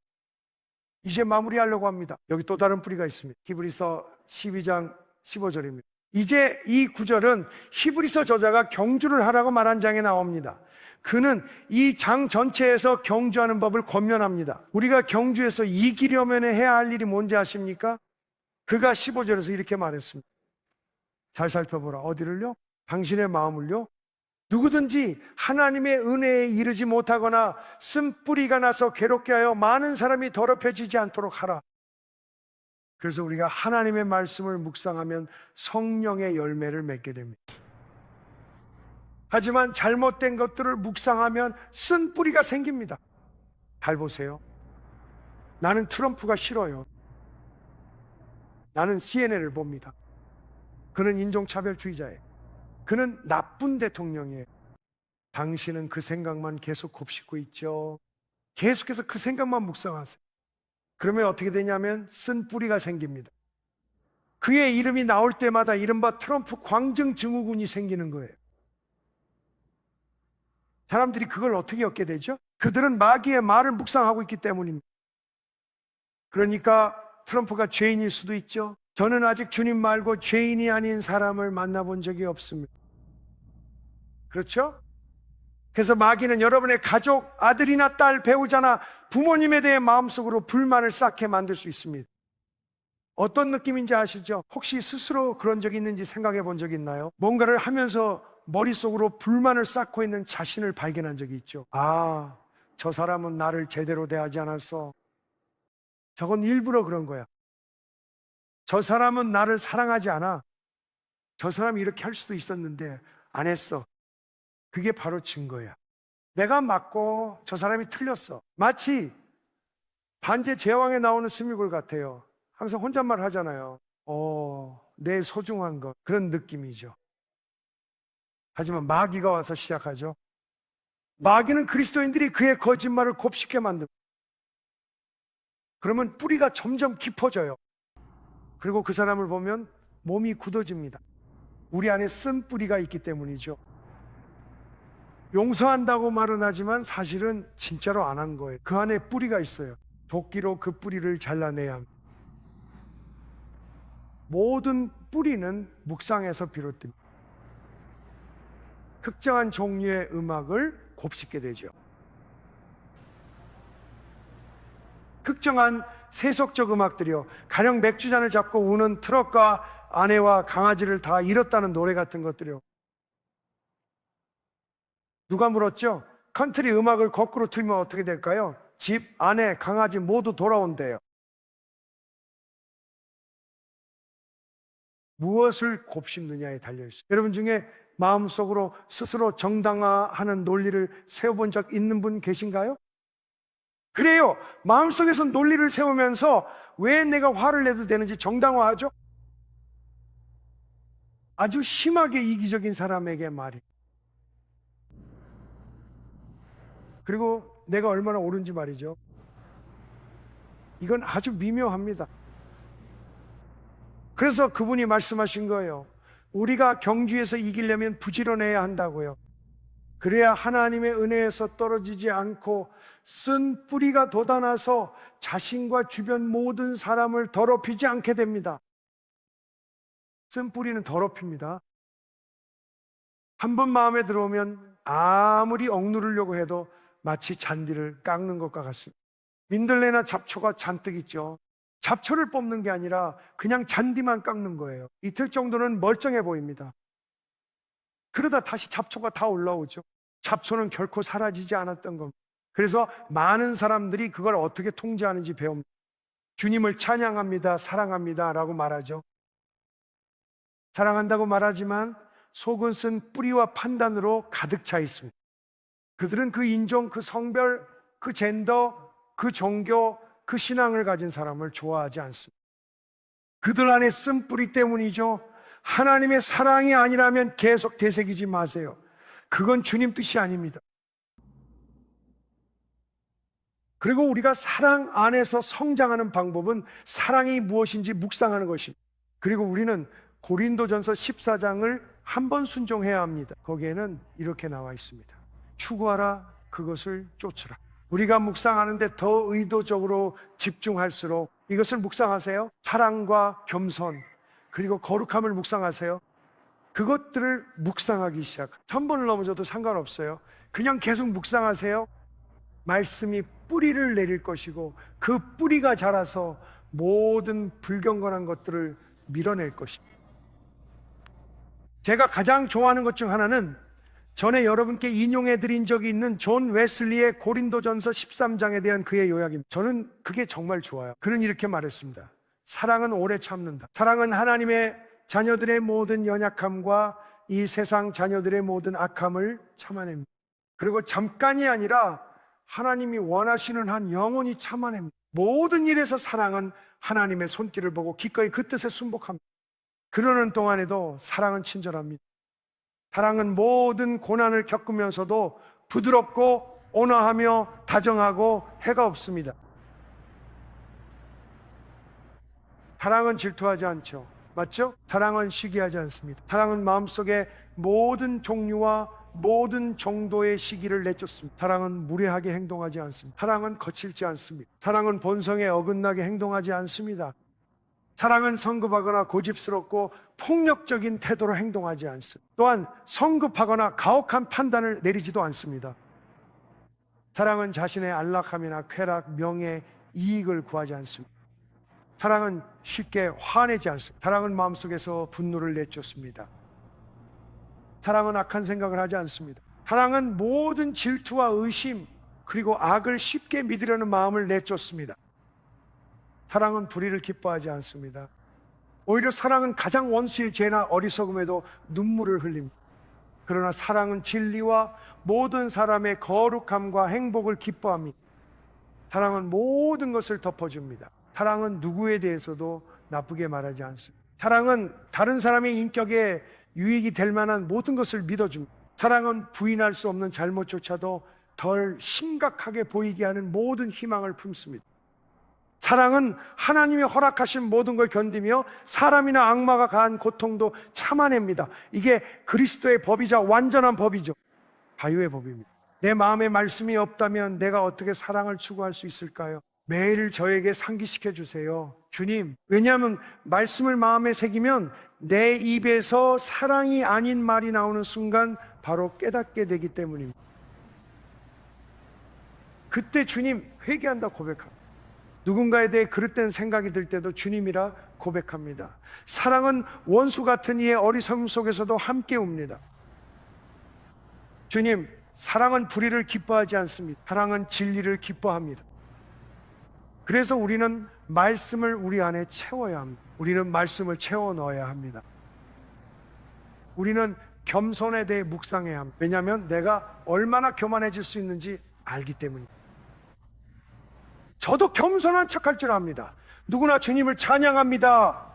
이제 마무리하려고 합니다. 여기 또 다른 뿌리가 있습니다. 히브리서 12장 15절입니다. 이제 이 구절은 히브리서 저자가 경주를 하라고 말한 장에 나옵니다. 그는 이 장 전체에서 경주하는 법을 권면합니다. 우리가 경주에서 이기려면 해야 할 일이 뭔지 아십니까? 그가 15절에서 이렇게 말했습니다. 잘 살펴보라. 어디를요? 당신의 마음을요? 누구든지 하나님의 은혜에 이르지 못하거나 쓴뿌리가 나서 괴롭게 하여 많은 사람이 더럽혀지지 않도록 하라. 그래서 우리가 하나님의 말씀을 묵상하면 성령의 열매를 맺게 됩니다. 하지만 잘못된 것들을 묵상하면 쓴뿌리가 생깁니다. 잘 보세요. 나는 트럼프가 싫어요. 나는 CNN을 봅니다. 그는 인종차별주의자예요. 그는 나쁜 대통령이에요. 당신은 그 생각만 계속 곱씹고 있죠. 계속해서 그 생각만 묵상하세요. 그러면 어떻게 되냐면 쓴뿌리가 생깁니다. 그의 이름이 나올 때마다 이른바 트럼프 광증 증후군이 생기는 거예요. 사람들이 그걸 어떻게 얻게 되죠? 그들은 마귀의 말을 묵상하고 있기 때문입니다. 그러니까 트럼프가 죄인일 수도 있죠. 저는 아직 주님 말고 죄인이 아닌 사람을 만나본 적이 없습니다. 그렇죠? 그래서 마귀는 여러분의 가족, 아들이나 딸, 배우자나 부모님에 대해 마음속으로 불만을 쌓게 만들 수 있습니다. 어떤 느낌인지 아시죠? 혹시 스스로 그런 적이 있는지 생각해 본 적 있나요? 뭔가를 하면서 머릿속으로 불만을 쌓고 있는 자신을 발견한 적이 있죠. 아, 저 사람은 나를 제대로 대하지 않았어. 저건 일부러 그런 거야. 저 사람은 나를 사랑하지 않아. 저 사람이 이렇게 할 수도 있었는데 안 했어. 그게 바로 증거야. 내가 맞고 저 사람이 틀렸어. 마치 반제 제왕에 나오는 스미골 같아요. 항상 혼잣말 하잖아요. 내 소중한 것, 그런 느낌이죠. 하지만 마귀가 와서 시작하죠. 마귀는 그리스도인들이 그의 거짓말을 곱씹게 만듭니다. 그러면 뿌리가 점점 깊어져요. 그리고 그 사람을 보면 몸이 굳어집니다. 우리 안에 쓴 뿌리가 있기 때문이죠. 용서한다고 말은 하지만 사실은 진짜로 안 한 거예요. 그 안에 뿌리가 있어요. 도끼로 그 뿌리를 잘라내야 합니다. 모든 뿌리는 묵상에서 비롯됩니다. 특정한 종류의 음악을 곱씹게 되죠. 특정한 세속적 음악들이요. 가령 맥주잔을 잡고 우는 트럭과 아내와 강아지를 다 잃었다는 노래 같은 것들이요. 누가 물었죠? 컨트리 음악을 거꾸로 틀면 어떻게 될까요? 집, 아내, 강아지 모두 돌아온대요. 무엇을 곱씹느냐에 달려있어요. 여러분 중에 마음속으로 스스로 정당화하는 논리를 세워본 적 있는 분 계신가요? 그래요. 마음속에서 논리를 세우면서 왜 내가 화를 내도 되는지 정당화하죠? 아주 심하게 이기적인 사람에게 말이. 그리고 내가 얼마나 옳은지 말이죠. 이건 아주 미묘합니다. 그래서 그분이 말씀하신 거예요. 우리가 경주에서 이기려면 부지런해야 한다고요. 그래야 하나님의 은혜에서 떨어지지 않고 쓴 뿌리가 돋아나서 자신과 주변 모든 사람을 더럽히지 않게 됩니다. 쓴 뿌리는 더럽힙니다. 한 번 마음에 들어오면 아무리 억누르려고 해도 마치 잔디를 깎는 것과 같습니다. 민들레나 잡초가 잔뜩 있죠. 잡초를 뽑는 게 아니라 그냥 잔디만 깎는 거예요. 이틀 정도는 멀쩡해 보입니다. 그러다 다시 잡초가 다 올라오죠. 잡초는 결코 사라지지 않았던 겁니다. 그래서 많은 사람들이 그걸 어떻게 통제하는지 배웁니다. 주님을 찬양합니다, 사랑합니다 라고 말하죠. 사랑한다고 말하지만 속은 쓴 뿌리와 판단으로 가득 차 있습니다. 그들은 그 인종, 그 성별, 그 젠더, 그 종교, 그 신앙을 가진 사람을 좋아하지 않습니다. 그들 안에 쓴 뿌리 때문이죠. 하나님의 사랑이 아니라면 계속 되새기지 마세요. 그건 주님 뜻이 아닙니다. 그리고 우리가 사랑 안에서 성장하는 방법은 사랑이 무엇인지 묵상하는 것입니다. 그리고 우리는 고린도전서 14장을 한 번 순종해야 합니다. 거기에는 이렇게 나와 있습니다. 추구하라, 그것을 쫓으라. 우리가 묵상하는데 더 의도적으로 집중할수록 이것을 묵상하세요. 사랑과 겸손, 그리고 거룩함을 묵상하세요. 그것들을 묵상하기 시작. 1000번을 넘어져도 상관없어요. 그냥 계속 묵상하세요. 말씀이 뿌리를 내릴 것이고 그 뿌리가 자라서 모든 불경건한 것들을 밀어낼 것입니다. 제가 가장 좋아하는 것 중 하나는 전에 여러분께 인용해 드린 적이 있는 존 웨슬리의 고린도전서 13장에 대한 그의 요약입니다. 저는 그게 정말 좋아요. 그는 이렇게 말했습니다. 사랑은 오래 참는다. 사랑은 하나님의 자녀들의 모든 연약함과 이 세상 자녀들의 모든 악함을 참아냅니다. 그리고 잠깐이 아니라 하나님이 원하시는 한 영원히 참아냅니다. 모든 일에서 사랑은 하나님의 손길을 보고 기꺼이 그 뜻에 순복합니다. 그러는 동안에도 사랑은 친절합니다. 사랑은 모든 고난을 겪으면서도 부드럽고 온화하며 다정하고 해가 없습니다. 사랑은 질투하지 않죠. 맞죠? 사랑은 시기하지 않습니다. 사랑은 마음속에 모든 종류와 모든 정도의 시기를 내쫓습니다. 사랑은 무례하게 행동하지 않습니다. 사랑은 거칠지 않습니다. 사랑은 본성에 어긋나게 행동하지 않습니다. 사랑은 성급하거나 고집스럽고 폭력적인 태도로 행동하지 않습니다. 또한 성급하거나 가혹한 판단을 내리지도 않습니다. 사랑은 자신의 안락함이나 쾌락, 명예, 이익을 구하지 않습니다. 사랑은 쉽게 화내지 않습니다. 사랑은 마음속에서 분노를 내쫓습니다. 사랑은 악한 생각을 하지 않습니다. 사랑은 모든 질투와 의심 그리고 악을 쉽게 믿으려는 마음을 내쫓습니다. 사랑은 불의를 기뻐하지 않습니다. 오히려 사랑은 가장 원수의 죄나 어리석음에도 눈물을 흘립니다. 그러나 사랑은 진리와 모든 사람의 거룩함과 행복을 기뻐합니다. 사랑은 모든 것을 덮어줍니다. 사랑은 누구에 대해서도 나쁘게 말하지 않습니다. 사랑은 다른 사람의 인격에 유익이 될 만한 모든 것을 믿어줍니다. 사랑은 부인할 수 없는 잘못조차도 덜 심각하게 보이게 하는 모든 희망을 품습니다. 사랑은 하나님이 허락하신 모든 걸 견디며 사람이나 악마가 가한 고통도 참아냅니다. 이게 그리스도의 법이자 완전한 법이죠. 자유의 법입니다. 내 마음에 말씀이 없다면 내가 어떻게 사랑을 추구할 수 있을까요? 매일 저에게 상기시켜 주세요. 주님, 왜냐하면 말씀을 마음에 새기면 내 입에서 사랑이 아닌 말이 나오는 순간 바로 깨닫게 되기 때문입니다. 그때 주님 회개한다 고백합니다. 누군가에 대해 그릇된 생각이 들 때도 주님이라 고백합니다. 사랑은 원수 같은 이의 어리석음 속에서도 함께 옵니다. 주님, 사랑은 불의를 기뻐하지 않습니다. 사랑은 진리를 기뻐합니다. 그래서 우리는 말씀을 우리 안에 채워야 합니다. 우리는 말씀을 채워 넣어야 합니다. 우리는 겸손에 대해 묵상해야 합니다. 왜냐하면 내가 얼마나 교만해질 수 있는지 알기 때문입니다. 저도 겸손한 척할 줄 압니다. 누구나 주님을 찬양합니다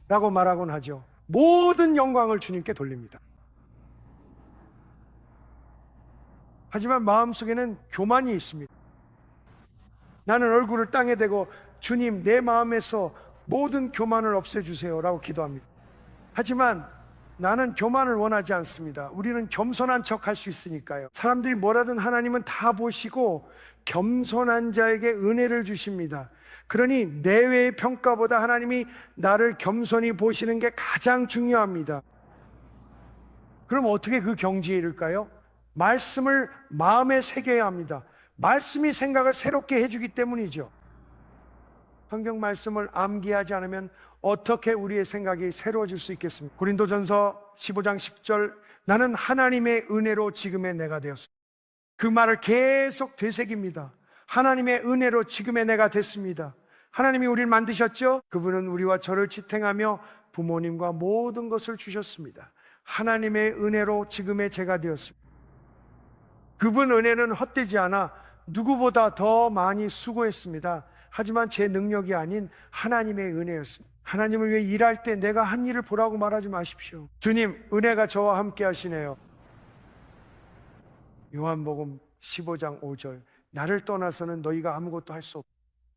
라고 말하곤 하죠. 모든 영광을 주님께 돌립니다. 하지만 마음속에는 교만이 있습니다. 나는 얼굴을 땅에 대고 주님 내 마음에서 모든 교만을 없애주세요 라고 기도합니다. 하지만 나는 교만을 원하지 않습니다. 우리는 겸손한 척 할 수 있으니까요. 사람들이 뭐라든 하나님은 다 보시고 겸손한 자에게 은혜를 주십니다. 그러니 내외의 평가보다 하나님이 나를 겸손히 보시는 게 가장 중요합니다. 그럼 어떻게 그 경지에 이를까요? 말씀을 마음에 새겨야 합니다. 말씀이 생각을 새롭게 해주기 때문이죠. 성경 말씀을 암기하지 않으면 어떻게 우리의 생각이 새로워질 수 있겠습니까? 고린도전서 15장 10절, 나는 하나님의 은혜로 지금의 내가 되었습니다. 그 말을 계속 되새깁니다. 하나님의 은혜로 지금의 내가 됐습니다. 하나님이 우리를 만드셨죠? 그분은 우리와 저를 지탱하며 부모님과 모든 것을 주셨습니다. 하나님의 은혜로 지금의 제가 되었습니다. 그분 은혜는 헛되지 않아 누구보다 더 많이 수고했습니다. 하지만 제 능력이 아닌 하나님의 은혜였습니다. 하나님을 위해 일할 때 내가 한 일을 보라고 말하지 마십시오. 주님, 은혜가 저와 함께 하시네요. 요한복음 15장 5절, 나를 떠나서는 너희가 아무것도 할 수 없다.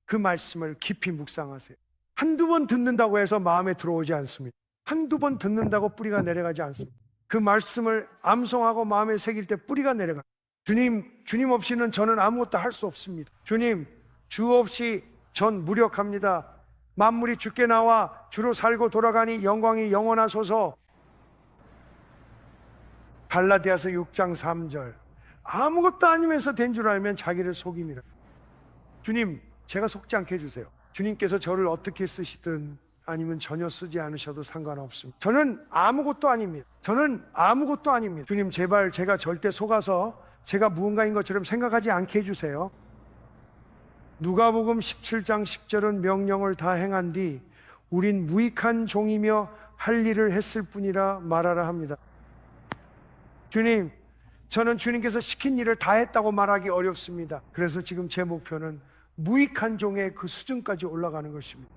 그 말씀을 깊이 묵상하세요. 한두 번 듣는다고 해서 마음에 들어오지 않습니다. 한두 번 듣는다고 뿌리가 내려가지 않습니다. 그 말씀을 암송하고 마음에 새길 때 뿌리가 내려갑니다. 주님 없이는 저는 아무것도 할 수 없습니다. 주님, 주 없이 전 무력합니다. 만물이 주께 나와 주로 살고 돌아가니 영광이 영원하소서. 갈라디아서 6장 3절, 아무것도 아니면서 된 줄 알면 자기를 속임이라. 주님, 제가 속지 않게 해주세요. 주님께서 저를 어떻게 쓰시든 아니면 전혀 쓰지 않으셔도 상관없습니다. 저는 아무것도 아닙니다. 저는 아무것도 아닙니다. 주님, 제발 제가 절대 속아서 제가 무언가인 것처럼 생각하지 않게 해주세요. 누가복음 17장 10절은 명령을 다 행한 뒤 우린 무익한 종이며 할 일을 했을 뿐이라 말하라 합니다. 주님, 저는 주님께서 시킨 일을 다 했다고 말하기 어렵습니다. 그래서 지금 제 목표는 무익한 종의 그 수준까지 올라가는 것입니다.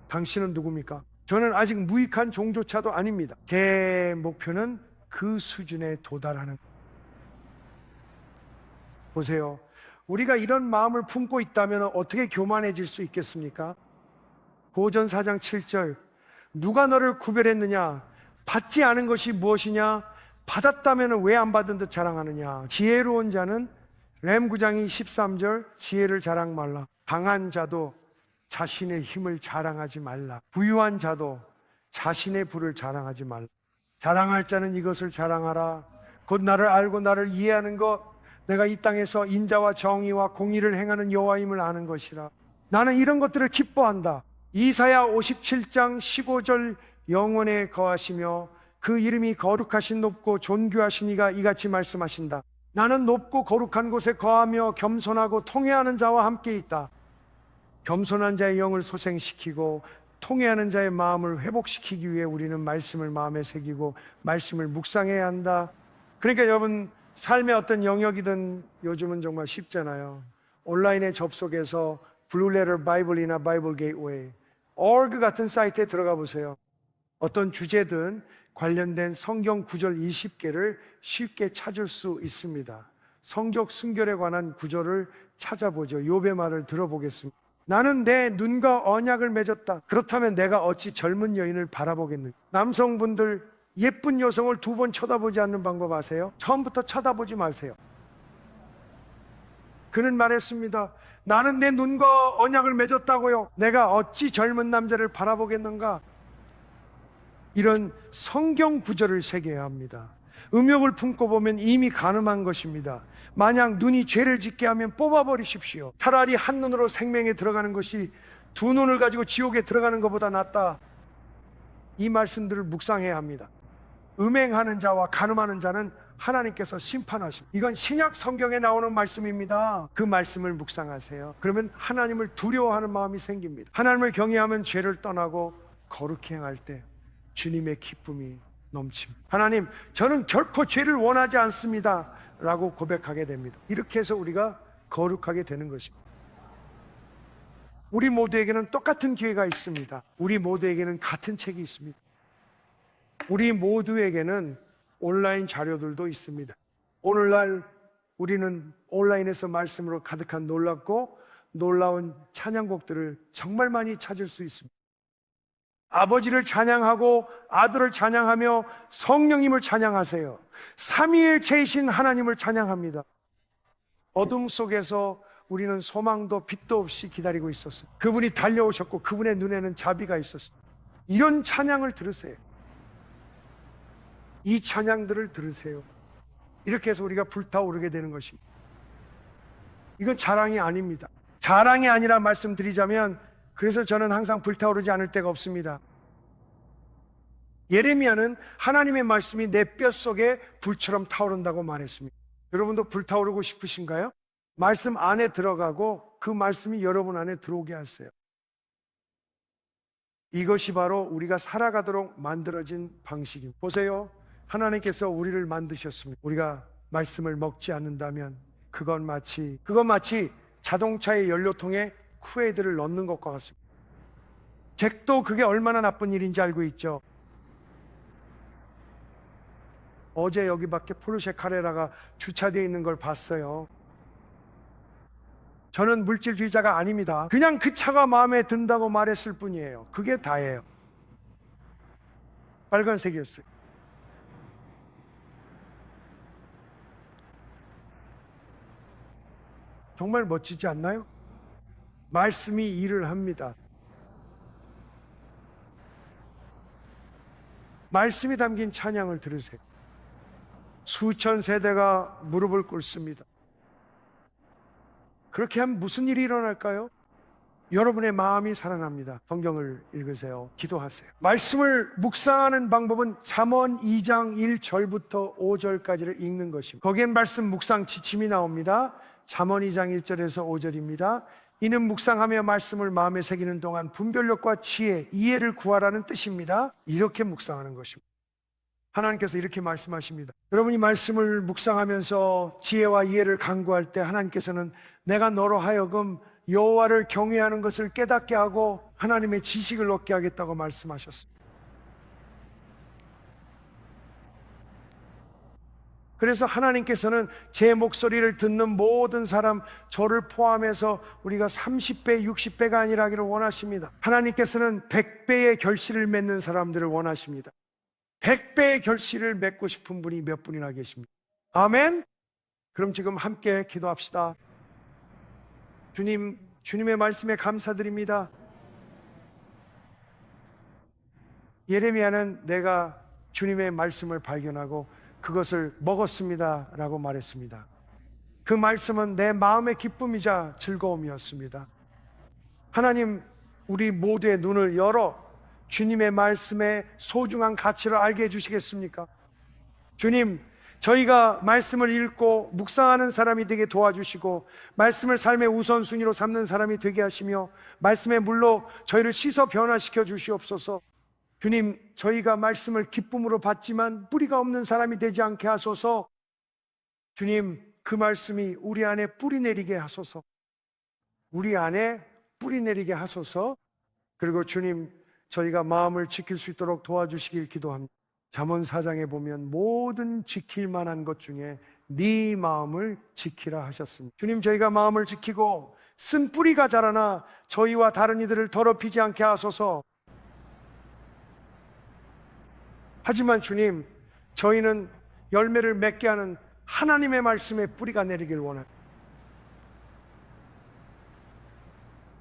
당신은 누굽니까? 저는 아직 무익한 종조차도 아닙니다. 제 목표는 그 수준에 도달하는 것. 보세요. 우리가 이런 마음을 품고 있다면 어떻게 교만해질 수 있겠습니까? 고전 4장 7절, 누가 너를 구별했느냐? 받지 않은 것이 무엇이냐? 받았다면 왜 안 받은 듯 자랑하느냐? 지혜로운 자는 렘 9장이 13절, 지혜를 자랑 말라. 강한 자도 자신의 힘을 자랑하지 말라. 부유한 자도 자신의 부를 자랑하지 말라. 자랑할 자는 이것을 자랑하라. 곧 나를 알고 나를 이해하는 것, 내가 이 땅에서 인자와 정의와 공의를 행하는 여호와임을 아는 것이라. 나는 이런 것들을 기뻐한다. 이사야 57장 15절, 영원에 거하시며 그 이름이 거룩하신 높고 존귀하신 이가 이같이 말씀하신다. 나는 높고 거룩한 곳에 거하며 겸손하고 통회하는 자와 함께 있다. 겸손한 자의 영을 소생시키고 통회하는 자의 마음을 회복시키기 위해 우리는 말씀을 마음에 새기고 말씀을 묵상해야 한다. 그러니까 여러분, 삶의 어떤 영역이든 요즘은 정말 쉽잖아요. 온라인에 접속해서 블루레터 바이블이나 바이블 게이트웨이, org 같은 사이트에 들어가 보세요. 어떤 주제든 관련된 성경 구절 20개를 쉽게 찾을 수 있습니다. 성적 순결에 관한 구절을 찾아보죠. 욥의 말을 들어보겠습니다. 나는 내 눈과 언약을 맺었다. 그렇다면 내가 어찌 젊은 여인을 바라보겠는가? 남성분들, 예쁜 여성을 두 번 쳐다보지 않는 방법 아세요? 처음부터 쳐다보지 마세요. 그는 말했습니다. 나는 내 눈과 언약을 맺었다고요. 내가 어찌 젊은 남자를 바라보겠는가? 이런 성경 구절을 새겨야 합니다. 음욕을 품고 보면 이미 간음한 것입니다. 만약 눈이 죄를 짓게 하면 뽑아버리십시오. 차라리 한 눈으로 생명에 들어가는 것이 두 눈을 가지고 지옥에 들어가는 것보다 낫다. 이 말씀들을 묵상해야 합니다. 음행하는 자와 간음하는 자는 하나님께서 심판하십니다. 이건 신약 성경에 나오는 말씀입니다. 그 말씀을 묵상하세요. 그러면 하나님을 두려워하는 마음이 생깁니다. 하나님을 경외하면 죄를 떠나고 거룩히 행할 때 주님의 기쁨이 넘칩니다. 하나님, 저는 결코 죄를 원하지 않습니다 라고 고백하게 됩니다. 이렇게 해서 우리가 거룩하게 되는 것입니다. 우리 모두에게는 똑같은 기회가 있습니다. 우리 모두에게는 같은 책이 있습니다. 우리 모두에게는 온라인 자료들도 있습니다. 오늘날 우리는 온라인에서 말씀으로 가득한 놀랍고 놀라운 찬양곡들을 정말 많이 찾을 수 있습니다. 아버지를 찬양하고 아들을 찬양하며 성령님을 찬양하세요. 삼위일체이신 하나님을 찬양합니다. 어둠 속에서 우리는 소망도 빛도 없이 기다리고 있었어요. 그분이 달려오셨고 그분의 눈에는 자비가 있었어요. 이런 찬양을 들으세요. 이 찬양들을 들으세요. 이렇게 해서 우리가 불타오르게 되는 것입니다. 이건 자랑이 아닙니다. 자랑이 아니라 말씀드리자면, 그래서 저는 항상 불타오르지 않을 때가 없습니다. 예레미야는 하나님의 말씀이 내 뼛속에 불처럼 타오른다고 말했습니다. 여러분도 불타오르고 싶으신가요? 말씀 안에 들어가고 그 말씀이 여러분 안에 들어오게 하세요. 이것이 바로 우리가 살아가도록 만들어진 방식입니다. 보세요. 하나님께서 우리를 만드셨습니다. 우리가 말씀을 먹지 않는다면 그건 마치 자동차의 연료통에 쿠웨이드를 넣는 것과 같습니다. 객도 그게 얼마나 나쁜 일인지 알고 있죠. 어제 여기 밖에 포르쉐 카레라가 주차되어 있는 걸 봤어요. 저는 물질주의자가 아닙니다. 그냥 그 차가 마음에 든다고 말했을 뿐이에요. 그게 다예요. 빨간색이었어요. 정말 멋지지 않나요? 말씀이 일을 합니다. 말씀이 담긴 찬양을 들으세요. 수천 세대가 무릎을 꿇습니다. 그렇게 하면 무슨 일이 일어날까요? 여러분의 마음이 살아납니다. 성경을 읽으세요. 기도하세요. 말씀을 묵상하는 방법은 잠언 2장 1절부터 5절까지를 읽는 것입니다. 거기엔 말씀 묵상 지침이 나옵니다. 잠언 2장 1절에서 5절입니다. 이는 묵상하며 말씀을 마음에 새기는 동안 분별력과 지혜, 이해를 구하라는 뜻입니다. 이렇게 묵상하는 것입니다. 하나님께서 이렇게 말씀하십니다. 여러분이 말씀을 묵상하면서 지혜와 이해를 간구할 때 하나님께서는 내가 너로 하여금 여호와를 경외하는 것을 깨닫게 하고 하나님의 지식을 얻게 하겠다고 말씀하셨습니다. 그래서 하나님께서는 제 목소리를 듣는 모든 사람, 저를 포함해서 우리가 30배, 60배가 아니라기를 원하십니다. 하나님께서는 100배의 결실을 맺는 사람들을 원하십니다. 100배의 결실을 맺고 싶은 분이 몇 분이나 계십니까? 아멘? 그럼 지금 함께 기도합시다. 주님, 주님의 말씀에 감사드립니다. 예레미야는 내가 주님의 말씀을 발견하고 그것을 먹었습니다 라고 말했습니다. 그 말씀은 내 마음의 기쁨이자 즐거움이었습니다. 하나님, 우리 모두의 눈을 열어 주님의 말씀의 소중한 가치를 알게 해주시겠습니까? 주님, 저희가 말씀을 읽고 묵상하는 사람이 되게 도와주시고 말씀을 삶의 우선순위로 삼는 사람이 되게 하시며 말씀의 물로 저희를 씻어 변화시켜 주시옵소서. 주님, 저희가 말씀을 기쁨으로 받지만 뿌리가 없는 사람이 되지 않게 하소서. 주님, 그 말씀이 우리 안에 뿌리 내리게 하소서. 우리 안에 뿌리 내리게 하소서. 그리고 주님, 저희가 마음을 지킬 수 있도록 도와주시길 기도합니다. 잠언 4장에 보면 모든 지킬 만한 것 중에 네 마음을 지키라 하셨습니다. 주님, 저희가 마음을 지키고 쓴 뿌리가 자라나 저희와 다른 이들을 더럽히지 않게 하소서. 하지만 주님, 저희는 열매를 맺게 하는 하나님의 말씀에 뿌리가 내리길 원합니다.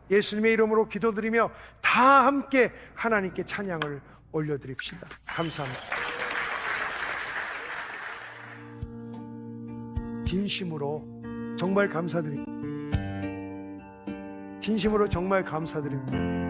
예수님의 이름으로 기도드리며 다 함께 하나님께 찬양을 올려드립시다. 감사합니다. 진심으로 정말 감사드립니다. 진심으로 정말 감사드립니다.